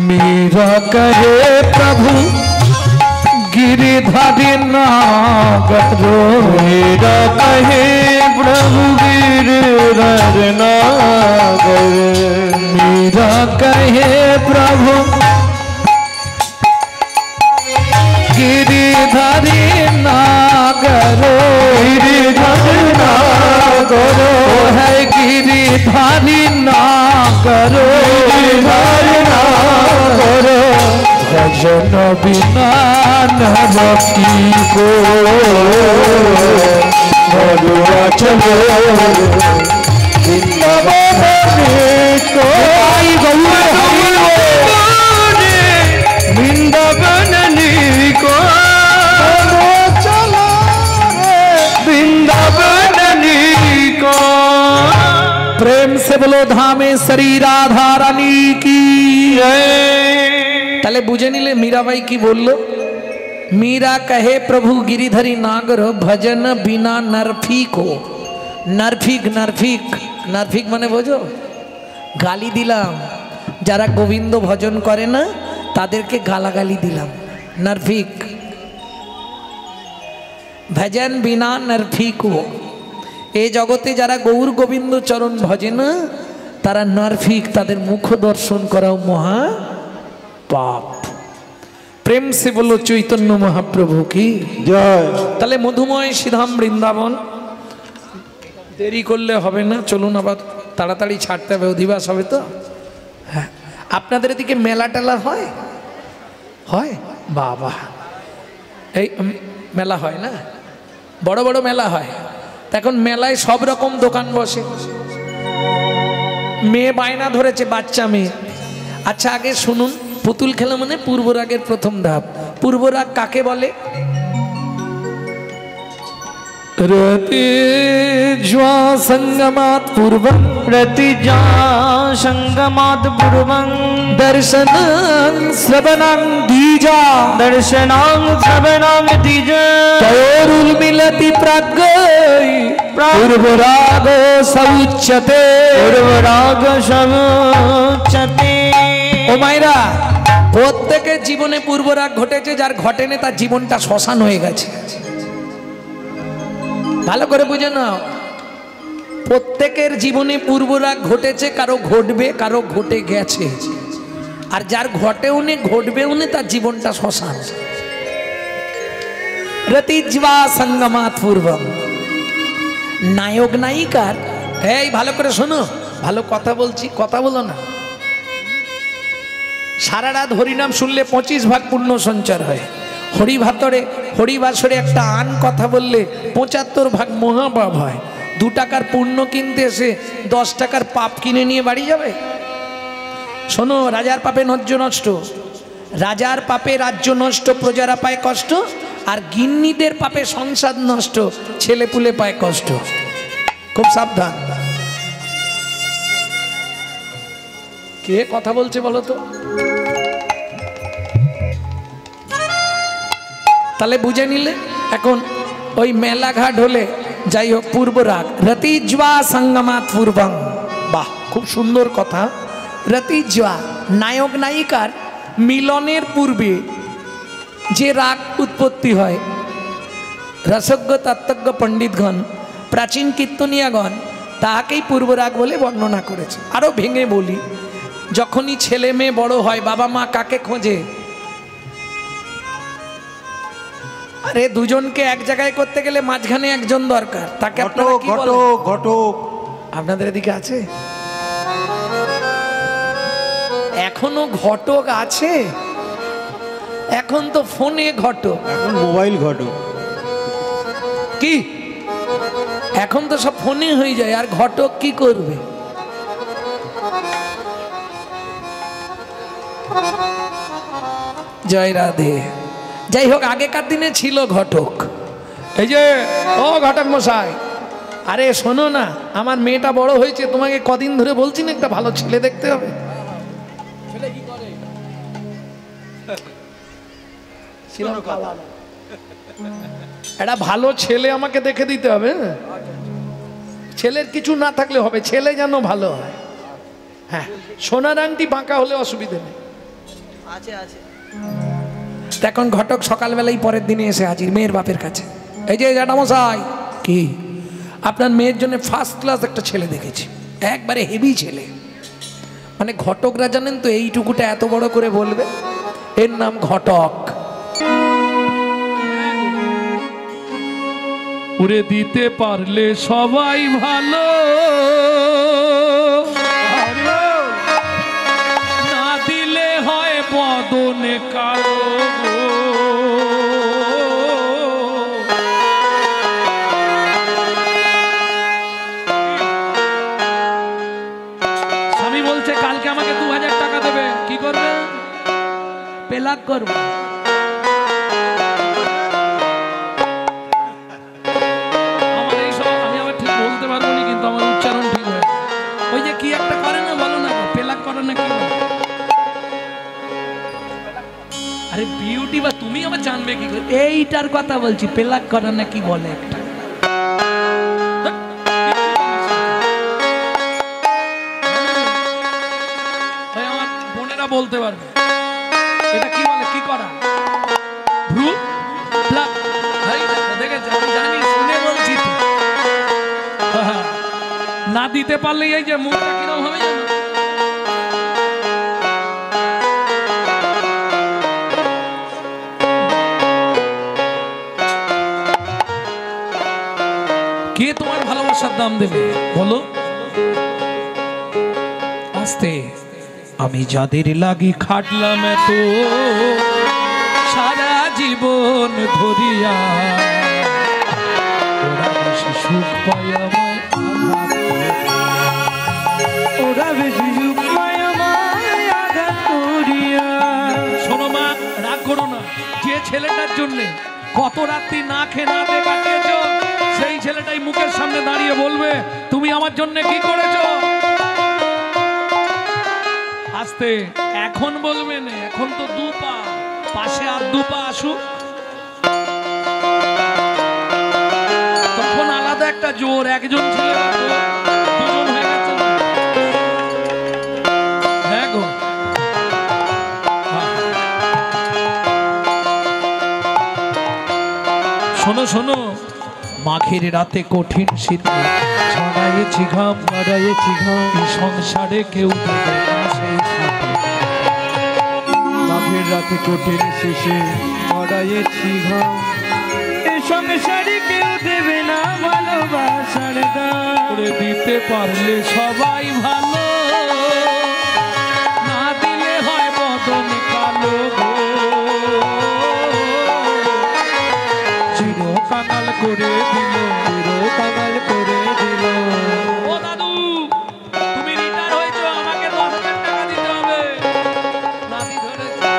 मेरा करे प्रभु गिरिधारी नागर मीरा कहे प्रभु गिरिधर नागर मीरा कहे प्रभु गिरिधारी नागर गिरिधर नागर है गिरिधारी नागर गिरिधर नागर भजन बिना नरकी को मरुआ चलो वृंदावन को चलो वृंदावन को प्रेम से बोलो धामेश्वरी राधा रानी की তাহলে বুঝে নিলে মীরাবাই কি বললো मीरा कहे प्रभु गिरिधरी नागर भजन बिना नरफिक हो नरफिक नरफिक नरफिक माने बोझो गाली दिलाम যারা গোবিন্দ ভজন করে না তাদেরকে গালাগালি দিলাম नरफिक भजन बिना नरफिक हो এই জগতে যারা গৌর গোবিন্দ চরণ ভজে না তারা नरफिक তাদের মুখ দর্শন করাও মহা पाप प्रेम से बोलो चैतन्य महाप्रभु की জয়। তাহলে মধুময় শ্রীধাম বৃন্দাবন দেরি করলে হবে না চলুন আবার তাড়াতাড়ি ছাড়তে হবে অধিবাস হবে তো হ্যাঁ আপনাদের এদিকে মেলা টেলা হয় হয় বাবা এই মেলা হয় না বড় বড় মেলা হয় এখন মেলায় সব রকম দোকান বসে মেয়ে বায়না ধরেছে বাচ্চা মেয়ে আচ্ছা আগে শুনুন পুতুল খেলা মানে পূর্বরাগের প্রথম ধাপ পূর্বরাগ কাকে বলে रतिज्वा संगमात् पूर्वं रतिजा संगमात् पूर्वं दर्शनं श्रवणं द्विजा दर्शनां श्रवणां द्विजा तयोरुर्मिलति प्राग्गै पूर्वरागो समुच्यते पूर्वराग समुच्यते ও মাইরা প্রত্যেকের জীবনে পূর্বরাগ ঘটেছে যার ঘটেনি তার জীবনটা শ্মশান হয়ে গেছে ভালো করে বুঝে নাও প্রত্যেকের জীবনে পূর্বরাগ ঘটেছে কারো ঘটবে কারো ঘটে গেছে আর যার ঘটেও নে ঘটবেও নে তার জীবনটা শ্মশান রতিজ্বা সঙ্গমাৎ পূর্বম নায়ক নায়িকার এই ভালো করে শোনো ভালো কথা বলছি কথা বলো না সারা রাত হরিনাম শুনলে 25 ভাগ পুণ্য সঞ্চার হয় হরিবাসরে একটা আন কথা বললে 75 ভাগ মহাপাপ হয় 2 টাকার পুণ্য কিনতে এসে 10 টাকার পাপ কিনে নিয়ে বাড়ি যাবে শোনো রাজার পাপে রাজ্য নষ্ট রাজার পাপে রাজ্য নষ্ট প্রজারা পায় কষ্ট আর গিন্নিদের পাপে সংসার নষ্ট ছেলেপুলে পায় কষ্ট খুব সাবধান কে কথা বলছে বলো তো তাহলে বুঝে নিলে এখন ওই মেলাঘাট হলে যাই হোক পূর্বরাগ রতিজ্বা সঙ্গমাৎ পূর্বং বাহ খুব সুন্দর কথা রতিজ্বা নায়ক নায়িকার মিলনের পূর্বে যে রাগ উৎপত্তি হয় রসজ্ঞ তত্ত্বজ্ঞ পণ্ডিতগণ প্রাচীন কীর্তনিয়াগণ তাহাকেই পূর্বরাগ বলে বর্ণনা করেছে আরও ভেঙে বলি যখনই ছেলে মেয়ে বড় হয় বাবা মা কাকে খোঁজে আরে দুজনকে এক জায়গায় করতে গেলে মাঝখানে একজন দরকার তাকে আপনারা কি বলেন ঘটক আপনাদের এদিকে আছে এখনো ঘটক আছে এখন তো ফোনে ঘটক এখন মোবাইল ঘটক কি এখন তো সব ফোনে হয়ে যায় আর ঘটক কি করবে জয় রাধে যাই হোক আগেকার দিনে ছিল ঘটক এই যে ও ঘটক মশাই আরে শোনো না আমার মেয়েটা বড় হয়েছে তোমাকে কদিন ধরে বলছি না একটা ভালো ছেলে দেখতে হবে একটা ভালো ছেলে আমাকে দেখে দিতে হবে ছেলের কিছু না থাকলে হবে ছেলে যেন ভালো হয় হ্যাঁ সোনার আংটি বাঁকা হলে অসুবিধা নেই আছে আছে এখন ঘটক সকালবেলাই পরের দিনে এসে হাজির মেয়ের বাপের কাছে। এই যে জ্যাঠামশাই, কি আপনার মেয়ের জন্য ফার্স্ট ক্লাস একটা ছেলে দেখেছি, একবারে হেভি ছেলে। মানে ঘটকরা জানেন তো এইটুকুটা এত বড় করে বলবে, এর নাম ঘটক। উড়ে দিতে পারলে সবাই ভালো, না দিলে হয় বদনে কালো। স্বামী বলছে কালকে আমাকে 2000 টাকা দেবে, কি করবে? পেলাক করবে। আরে বিউটি বা তুমি আমার জানবে কি করে? এইটার কথা বলছি, পেলাক করা না কি বলে একটা। আমার বোনেরা বলতে পারবে এটা কি বলে, কি করা? ভ্রু প্লাক। দেখেছ, আমি জানি, শুনে বলছি তো। না দিতে পারলে এই যে মুখটা কিরকম হবে জানো? কে তোমার ভালোবাসার দাম দেবে বলো? আস্তে, আমি যাদের লাগি খাটলাম এত সারা জীবন ধরিয়া, ওরা বেশি সুখ পায় আমায় আঘাত করিয়া। ওরা বেশি সুখ পায় আমায় আঘাত করিয়া। শোনো মা, রাগ করো না। যে ছেলেটার জন্য কত রাত্রি না খেয়ে না দিয়ে কাটিয়েছ, সেই ছেলেটাই মুখের সামনে দাঁড়িয়ে বলবে তুমি আমার জন্য কি করেছো। আস্তে, এখন বলবে না, এখন তো দু পা, পাশে আর দু পা আসুক, তখন আলাদা একটা জোর। একজন ছেলে দুজন হয়ে গেছে। হ্যাঁ গো, শোনো শোনো, মাঘের রাতে কঠিন শীতে ছড়াইয়েছি ঘাম, বাড়াইয়েছি ঘাম, এই সংসারে কেউ দেবে না সেই সাথে। মাঘের রাতে কঠিন শেষে ছড়াইয়েছি ঘাম, এই সংসারে কেউ দেবে না ভালোবাসার দাম। করে দিতে পারলে সবাই ভালো, না দিলে হয় বদন কালো গো। চির কাঙাল করে দিল, চির কাঙাল করে দিল। ও দাদু, তুমি রিটায়ার হয়েছো, আমাকে 10,000 টাকা দিতে হবে। নাতি ধরেছে,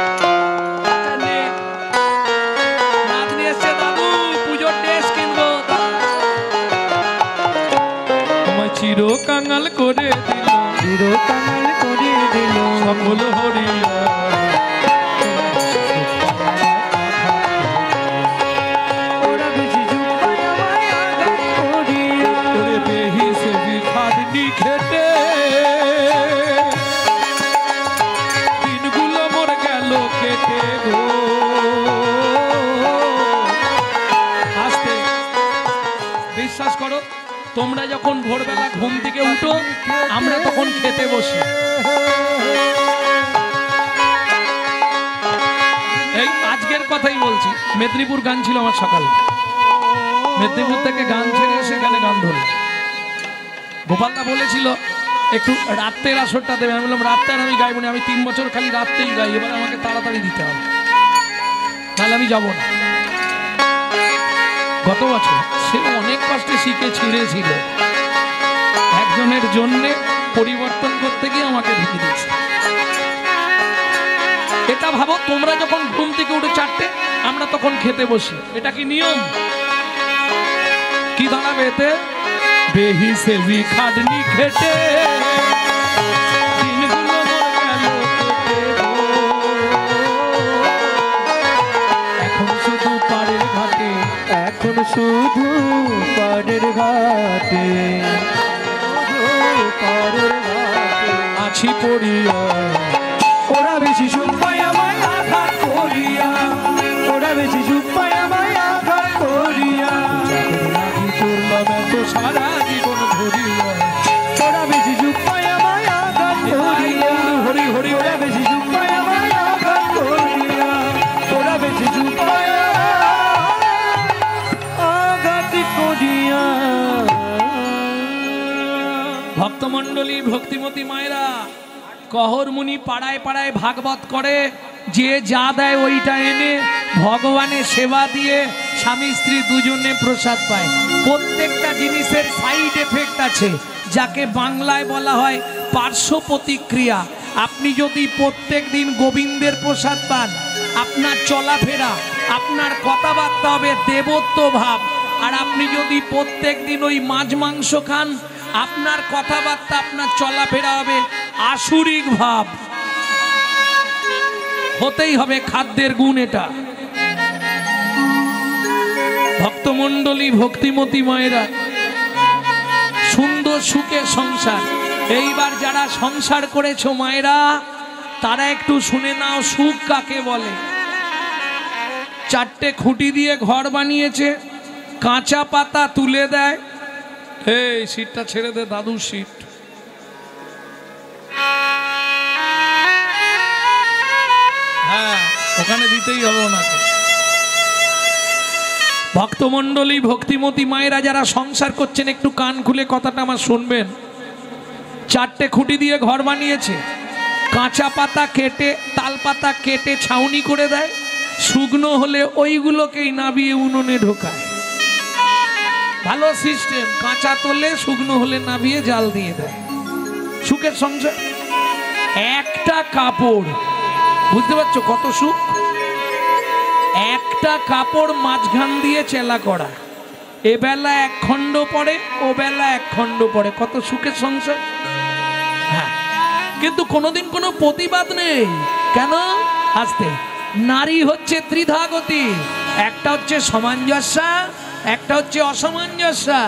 আচ্ছা নে। নাতনি এসছে, দাদু পুজোর ড্রেস কিনবো। তোমায় চির কাঙাল করে দিল, চির কাঙাল করে দিল। সকল হরিয়া ওরা বেশি সুখ পায় আমায় আঘাত করিয়া। করে বেহি সে বিখাটনি খেটে দিনগুলো মোর গেল কেটে গো। আস্তে, বিশ্বাস করো, তোমরা যখন ভোরবেলা ঘুম থেকে উঠো, আমরা তখন খেতে বসি। এই আজকের কথাই বলছি, মেদিনীপুর গান ছিল আমার সকালে, মেদিনীপুর থেকে গান ছেড়ে এসে এখানে গান ধরল। গোপালদা বলেছিল একটু রাত্রের আসরটা দেবে, আমি বললাম রাত্রে আমি গাইব না, আমি 3 বছর খালি রাত্রেই গাই, এবার আমাকে তাড়াতাড়ি দিতে হবে, তাহলে আমি যাব না। গত বছর সে অনেক কষ্টে শিখে ছিঁড়েছিল, একজনের জন্যে পরিবর্তন করতে গিয়ে আমাকে ঢুকে দিয়েছে। এটা ভাবো, তোমরা যখন ঘুম থেকে উঠে 4টে, আমরা তখন খেতে বসি, এটা কি নিয়ম? কি দাঁড়াবে এতে? বেহি সে বিখাটনি খেটে দিনগুলো মোর গেল কেটে গো। এখন শুধু পাড়ের ঘাটে, এখন শুধু পাড়ের ঘাটে, পাড়ের ঘাটে আছি পড়িয়া। ওরা বেশি সুখ পায় আমায় আঘাত করিয়া। ভক্তমণ্ডলী ভক্তিমতী মায়েরা, কহরমুনি পাড়ায় পাড়ায় ভাগবত করে, যে যা দেয় ওইটা এনে ভগবানের সেবা দিয়ে স্বামী স্ত্রী দুজনে প্রসাদ পায়। প্রত্যেকটা জিনিসের সাইড এফেক্ট আছে, যাকে বাংলায় বলা হয় পার্শ্ব প্রতিক্রিয়া। আপনি যদি প্রত্যেক দিন গোবিন্দের প্রসাদ পান, আপনার চলাফেরা, আপনার কথাবার্তা হবে দেবত্ব ভাব। আর আপনি যদি প্রত্যেক দিন ওই মাছ মাংস খান, আপনার কথাবার্তা, আপনার চলাফেরা হবে আসুরিক ভাব। হতেই হবে খাদ্যের গুণ এটা। ভক্তমণ্ডলী ভক্তিমতী মায়েরা, সুন্দর সুখের সংসার। এইবার যারা সংসার করেছো মায়েরা, তারা একটু শুনে নাও সুখ কাকে বলে। 4টে খুঁটি দিয়ে ঘর বানিয়েছে, কাঁচা পাতা তুলে দেয়। এই সিটটা ছেড়ে দে, দাদুর সিট। হ্যাঁ, ওখানে দিতেই হবে ওনাকে। ভক্তমণ্ডলী ভক্তিমতী মায়েরা যারা সংসার করছেন, একটু কান খুলে কথাটা আমার শুনবেন। 4টে খুঁটি দিয়ে ঘর বানিয়েছে, কাঁচা পাতা কেটে, তাল পাতা কেটে ছাউনি করে দেয়। শুকনো হলে ওইগুলোকেই নাবিয়ে উনুনে ঢোকায়। ভালো সিস্টেম। কাঁচা তোলে, শুকনো হলে নাবিয়ে জাল দিয়ে দেয়। সুখের সংসার। একটা কাপড়, বুঝতে পারছো কত সুখ? একটা কাপড় মাঝখান দিয়ে চেলা করা, এ বেলা 1 খণ্ড পড়ে, ও বেলা 1 খণ্ড পড়ে। কত সুখের সংসার। হ্যাঁ, কিন্তু কোনোদিন কোনো প্রতিবাদ নেই। কেন? আসতে নারী হচ্ছে ত্রিধাগতি। একটা হচ্ছে সামঞ্জস্যা, একটা হচ্ছে অসামঞ্জস্যা।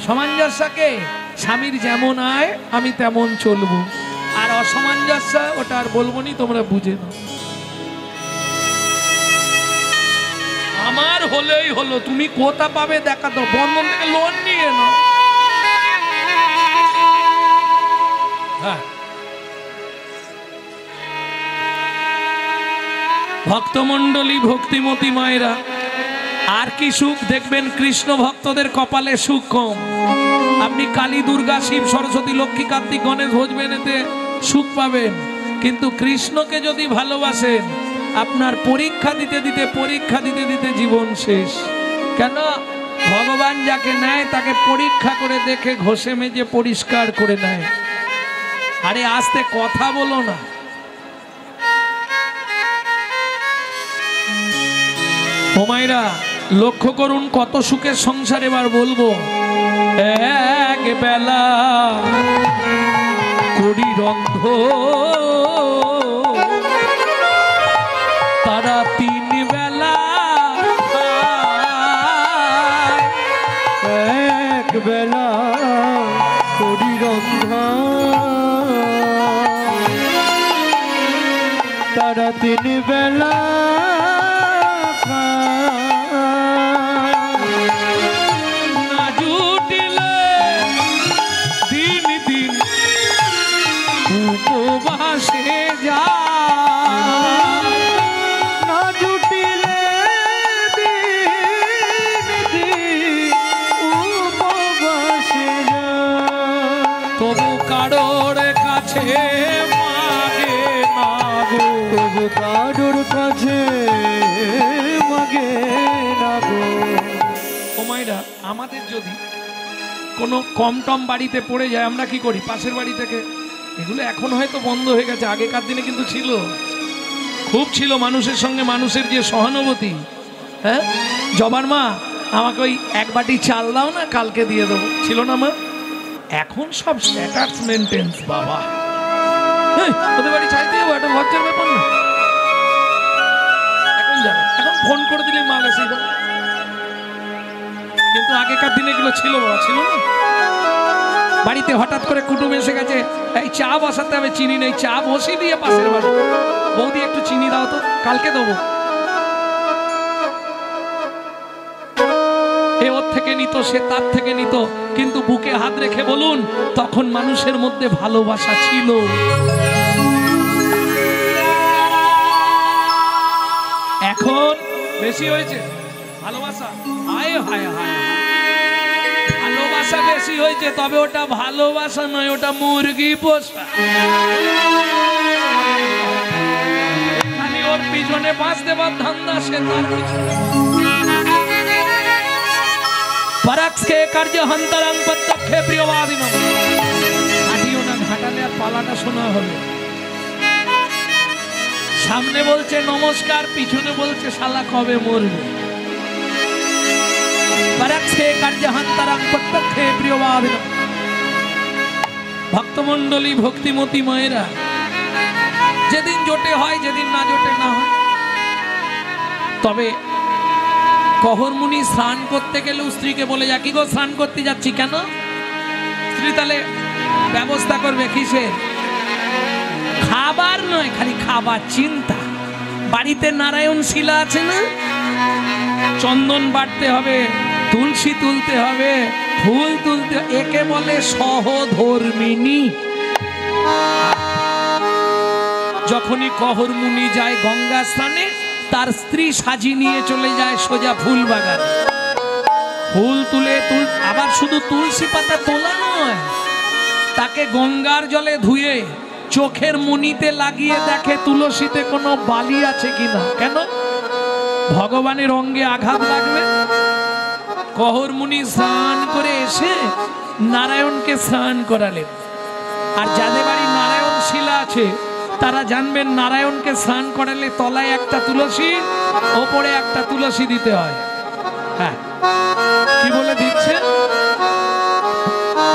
সামঞ্জস্যাকে স্বামীর যেমন আয় আমি তেমন চলবো, আর অসামঞ্জস্যা ওটা আর বলবো নি, তোমরা বুঝে নাও। আমার হলেই হলো, তুমি কোথা পাবে দেখা তো, বন্ধন থেকে লোন নিয়ে নাও। হ্যাঁ, ভক্তমণ্ডলী ভক্তিমতী মায়েরা, আর কি সুখ দেখবেন? কৃষ্ণ ভক্তদের কপালে সুখ কম। আপনি কালী, দুর্গা, শিব, সরস্বতী, লক্ষ্মী, কার্তিক, গণেশ ভজবেন, এতে সুখ পাবেন। কিন্তু কৃষ্ণকে যদি ভালোবাসেন, আপনার পরীক্ষা দিতে দিতে জীবন শেষ। কেন? ভগবান যাকে নেয় তাকে পরীক্ষা করে দেখে ঘষে মেজে পরিষ্কার করে নেয়। আরে আস্তে কথা বলো না। ও মায়েরা, লক্ষ্য করুন কত সুখের সংসার। এবার বলবো, এক বেলা করি রন্ধ, তারা 3 বেলা। এক বেলা করি রন্ধা, তারা 3 বেলা। না জুটিলে দিন দিন উপবাসে যা, না জুটিলে দিন দিন উপবাসে যা, তবু কারোর কাছে মাগে না গো, তবু কারোর কাছে মাগে না গো। ও মায়েরা, আমাদের যদি কোনো কম টম বাড়িতে পড়ে যায়, আমরা কি করি? পাশের বাড়ি থেকে, এগুলো এখন হয়তো বন্ধ হয়ে গেছে, আগেকার দিনে কিন্তু ছিল, খুব ছিল। মানুষের সঙ্গে মানুষের যে সহানুভূতি। হ্যাঁ, জবার মা, আমাকে ওই 1 বাটি চাল দাও না, কালকে দিয়ে দেবো, ছিল না মা? এখন সব স্ট্যাটাস মেনটেন্স। বাবা, ওদের বাড়ি চাইতে যাবো, একটা লজ্জার ব্যাপার না। এখন যাবে, এখন ফোন করে দিলে মাল এসে যাবে। কিন্তু আগেকার দিনে এগুলো ছিল, বাবা, ছিল না। বাড়িতে হঠাৎ করে কুটুম এসে গেছে, এই চা বসাতে হবে, চিনি নেই, চা বসিয়ে দিয়ে পাশের বাড়ি, বৌদি একটু চিনি দাও তো, কালকে দেবো। এ ওর থেকে নিত, সে তার থেকে নিত, কিন্তু বুকে হাত রেখে বলুন, তখন মানুষের মধ্যে ভালোবাসা ছিল। এখন বেশি হয়েছে ভালোবাসা। হায় হায় হায়, ভালোবাসা বেশি ভালোই হয়েছে, তবে ওটা ভালোবাসা নয়, ওটা মুরগি পোষা। এখানে ওর পিছনে বাঁচ দেবার ধান্দা, সে তার পিছনে। পরক্ষে কার্য হন্তরং প্রত্যক্ষে প্রিয়বাদিনম। হাঁটিও না, ঘাটালে আর পালাটা শোনা হবে। সামনে বলছে নমস্কার, পিছনে বলছে শালা কবে মরবে। পরক্ষে কার্য হন্তরং প্রত্যক্ষে প্রিয়বাদিনম। ভক্তমণ্ডলী, ভক্তিমতী মায়েরা, যেদিন জোটে হয়, যেদিন না জোটে না হয়। তবে কহর মুনি স্নান করতে গেলেও স্ত্রীকে বলে যা, কি গো স্নান করতে যাচ্ছি কেন? স্ত্রী তাহলে ব্যবস্থা করবে কিসের? খাবার নয়, খালি খাবার চিন্তা। বাড়িতে নারায়ণ শিলা আছে না, চন্দন বাটতে হবে, তুলসী তুলতে হবে, ফুল তুলতে, একে বলে সহধর্মিনী। যখনই কহর মুনি যায় গঙ্গা স্নানে, তার স্ত্রী সাজি নিয়ে চলে যায় সোজা ফুল বাগান। ফুল তুলে আবার শুধু তুলসী পাতা তোলা নয়, তাকে গঙ্গার জলে ধুয়ে চোখের মণিতে লাগিয়ে দেখে তুলসীতে কোনো বালি আছে কিনা। কেন? ভগবানের অঙ্গে আঘাত লাগবে। কহর মুনি স্নান করে এসে নারায়ণকে স্নান করালেন। আর যাদের বাড়ি নারায়ণ শিলা আছে তারা জানবেন, নারায়ণকে স্নান করালে তলায় একটা তুলসী, ওপরে একটা তুলসী দিতে হয়। হ্যাঁ, কি বলে দিচ্ছে?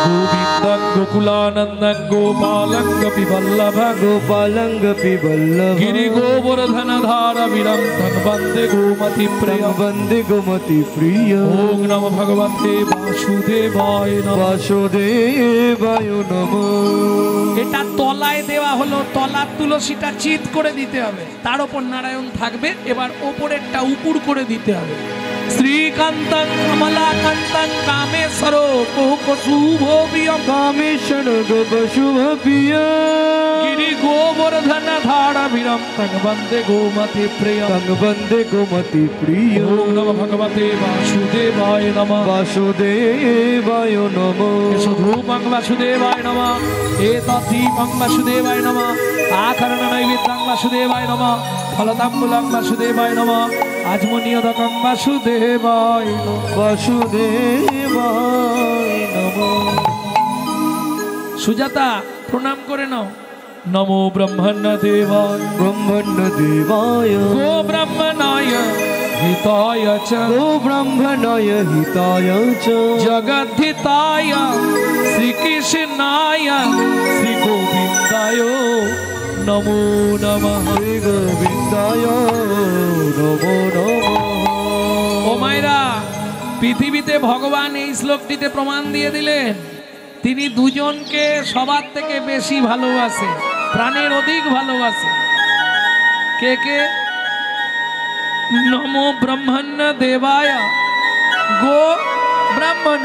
গোবিন্দং গোকুলানন্দং গোপালং গোপী বল্লভং গোপালং গোপী বল্লভ গিরি গোবর্ধন ধারবিরম তং বন্দে গোমতি প্রিয় বন্দে গোমতি প্রিয়। ওম নমো ভগবতে বাসুদেবায় নমঃ। বাসুদেবায় নমঃ। এটা তলায় দেওয়া হলো, তলার তুলসীটা চিৎ করে দিতে হবে, তার উপর নারায়ণ থাকবে। এবার ওপরেরটা উপুর করে দিতে হবে। শ্রীকান্তং কমলাকান্তং কামেশ্বর শুভবিয়ম কামেশ্বর শুভ প্রিয় গিরি গোবর্ধন ধারবিরম তং বন্দে গোমতি প্রিয় তং বন্দে গোমতি প্রিয়। ওম নমো ভগবতে বাসুদেবায় নমঃ। বাসুদেবায় নমঃ। ধূপং বাসুদেবায় নমঃ, এতদ্দীপং বাসুদেবায় নমঃ, আকরণ নৈবেদ্যং বাসুদেবায় নমঃ, ফলতাম্বুলং বাসুদেবায় নমঃ, আজমনীয়দকং বাসুদেবায় নমঃ। বাসুদেবায় নমঃ। সুজাতা প্রণাম করে নাও। নমো ব্রহ্মণ্য দেবায় ব্রহ্মণ্য দেবায় গো ব্রহ্মণায় হিতায় চ গো ব্রহ্মণায় হিতায় চ জগদ্ধিতায় শ্রীকৃষ্ণায় শ্রী গোবিন্দায় নমো নমঃ। শ্রী গোবিন্দায় নমো নমঃ। ও মায়েরা, পৃথিবীতে ভগবান এই শ্লোকটিতে প্রমাণ দিয়ে দিলেন তিনি দুজনকে সবার থেকে বেশি ভালোবাসে, প্রাণের অধিক ভালোবাসে। কে কে? নমো ব্রহ্মণ্য দেবায় গো ব্রাহ্মণ।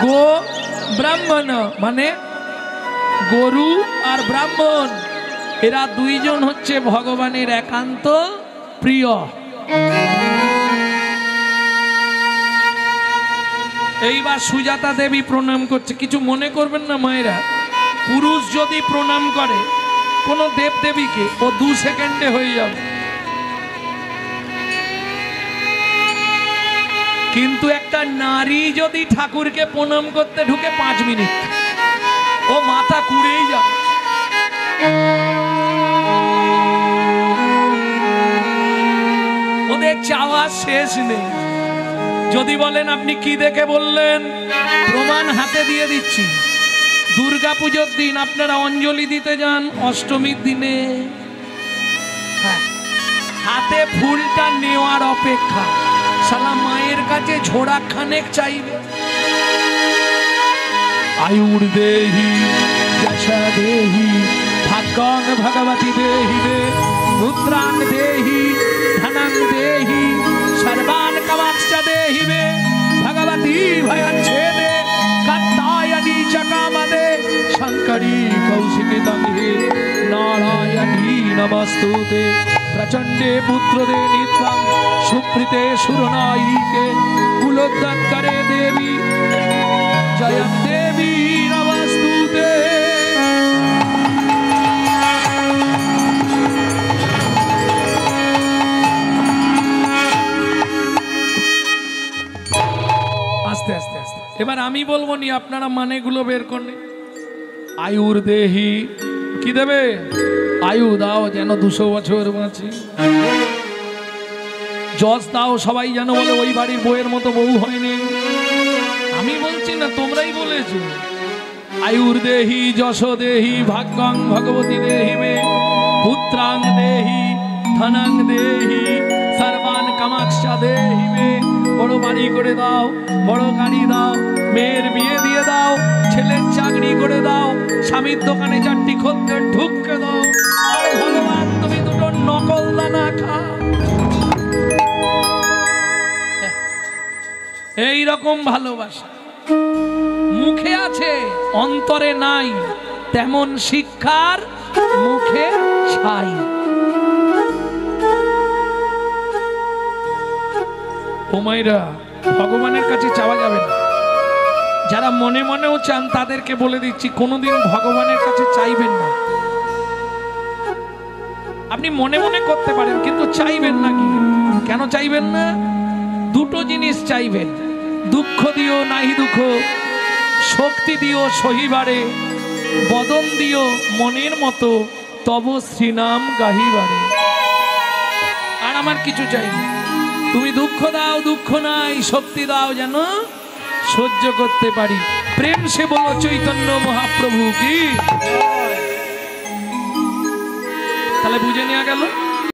গো ব্রাহ্মণ মানে গরু আর ব্রাহ্মণ, এরা দুইজন হচ্ছে ভগবানের একান্ত প্রিয়। এইবার সুজাতা দেবী প্রণাম করছে। কিছু মনে করবেন না মায়েরা, পুরুষ যদি প্রণাম করে কোন দেব দেবীকে, ও 2 সেকেন্ডে হয়ে যাবে। কিন্তু একটা নারী যদি ঠাকুরকে প্রণাম করতে ঢুকে 5 মিনিট, ও মাথা কুড়েই যাবে। ওদের চাওয়া শেষ নেই। যদি বলেন আপনি কি দেখে বললেন, প্রমাণ হাতে দিয়ে দিচ্ছি। দুর্গা পুজোর দিন আপনারা অঞ্জলি দিতে যান, অষ্টমীর দিনে হাতে ফুলটা নেওয়ার অপেক্ষা শালা মায়ের কাছে ঝোড়া খানেক চাইবে। আয়ুর দেহি যশা দেহি ভাগ্যং ভগবতী দেহি রে পুত্রাং দেহি ধনং দেহি সর্বান কামাক্ষ দেহি রে ভগবতী ভয়চ্ছেদে কাত্তায়নী চকামদে শঙ্করী কৌশিকী তঙ্গে নারায়ণী নমস্তুতে প্রচণ্ডে পুত্রদে নিত্যং সুপ্রীতে সুরনায়িকে কুলোদ্ধারে দেবী জয়ন্তে বলবো নি, আপনারা মানেগুলো বের করনি। আয়ুর দেহি, কি দেবে? আয়ু দাও যেন 200 বছর বাঁচি। যশ দাও, সবাই যেন বলে ওই বাড়ির বউয়ের মতো বউ হয়নি। আমি বলছি না, তোমরাই বলেছো। আয়ুর দেহি, যশ দেহি, ভাগ্যং ভগবতী দেহি মে, পুত্রাং দেহি, ধনং দেহি, সর্বান কামাক্ষা দেহি মে। বড় বাড়ি করে দাও, বড় গাড়ি দাও, মেয়ের বিয়ে দিয়ে দাও, ছেলের চাকরি করে দাও, স্বামীর দোকানে 4টি খদ্দের ঢুককে দাও। আর ভগবান তুমি দুটো নকল দানা খাও। এই রকম ভালোবাসা মুখে আছে, অন্তরে নাই, তেমন শিক্ষার মুখে ছাই। ও মাইরা, ভগবানের কাছে চাওয়া যাবে না। যারা মনে মনেও চান তাদেরকে বলে দিচ্ছি, কোনোদিন ভগবানের কাছে চাইবেন না। আপনি মনে মনে করতে পারেন, কিন্তু চাইবেন না। কি কেন চাইবেন না? দুটো জিনিস চাইবেন, দুঃখ দিও নাহি দুঃখ, শক্তি দিও সহিবারে, বদন দিও মনের মতো, তব শ্রীনাম গাহিবারে। আর আমার কিছু চাই না। তুমি দুঃখ দাও, দুঃখ নাই, শক্তি দাও যেন সহ্য করতে পারি। প্রেম সে বলো চৈতন্য মহাপ্রভু কি। তাহলে বুঝে নেওয়া গেল।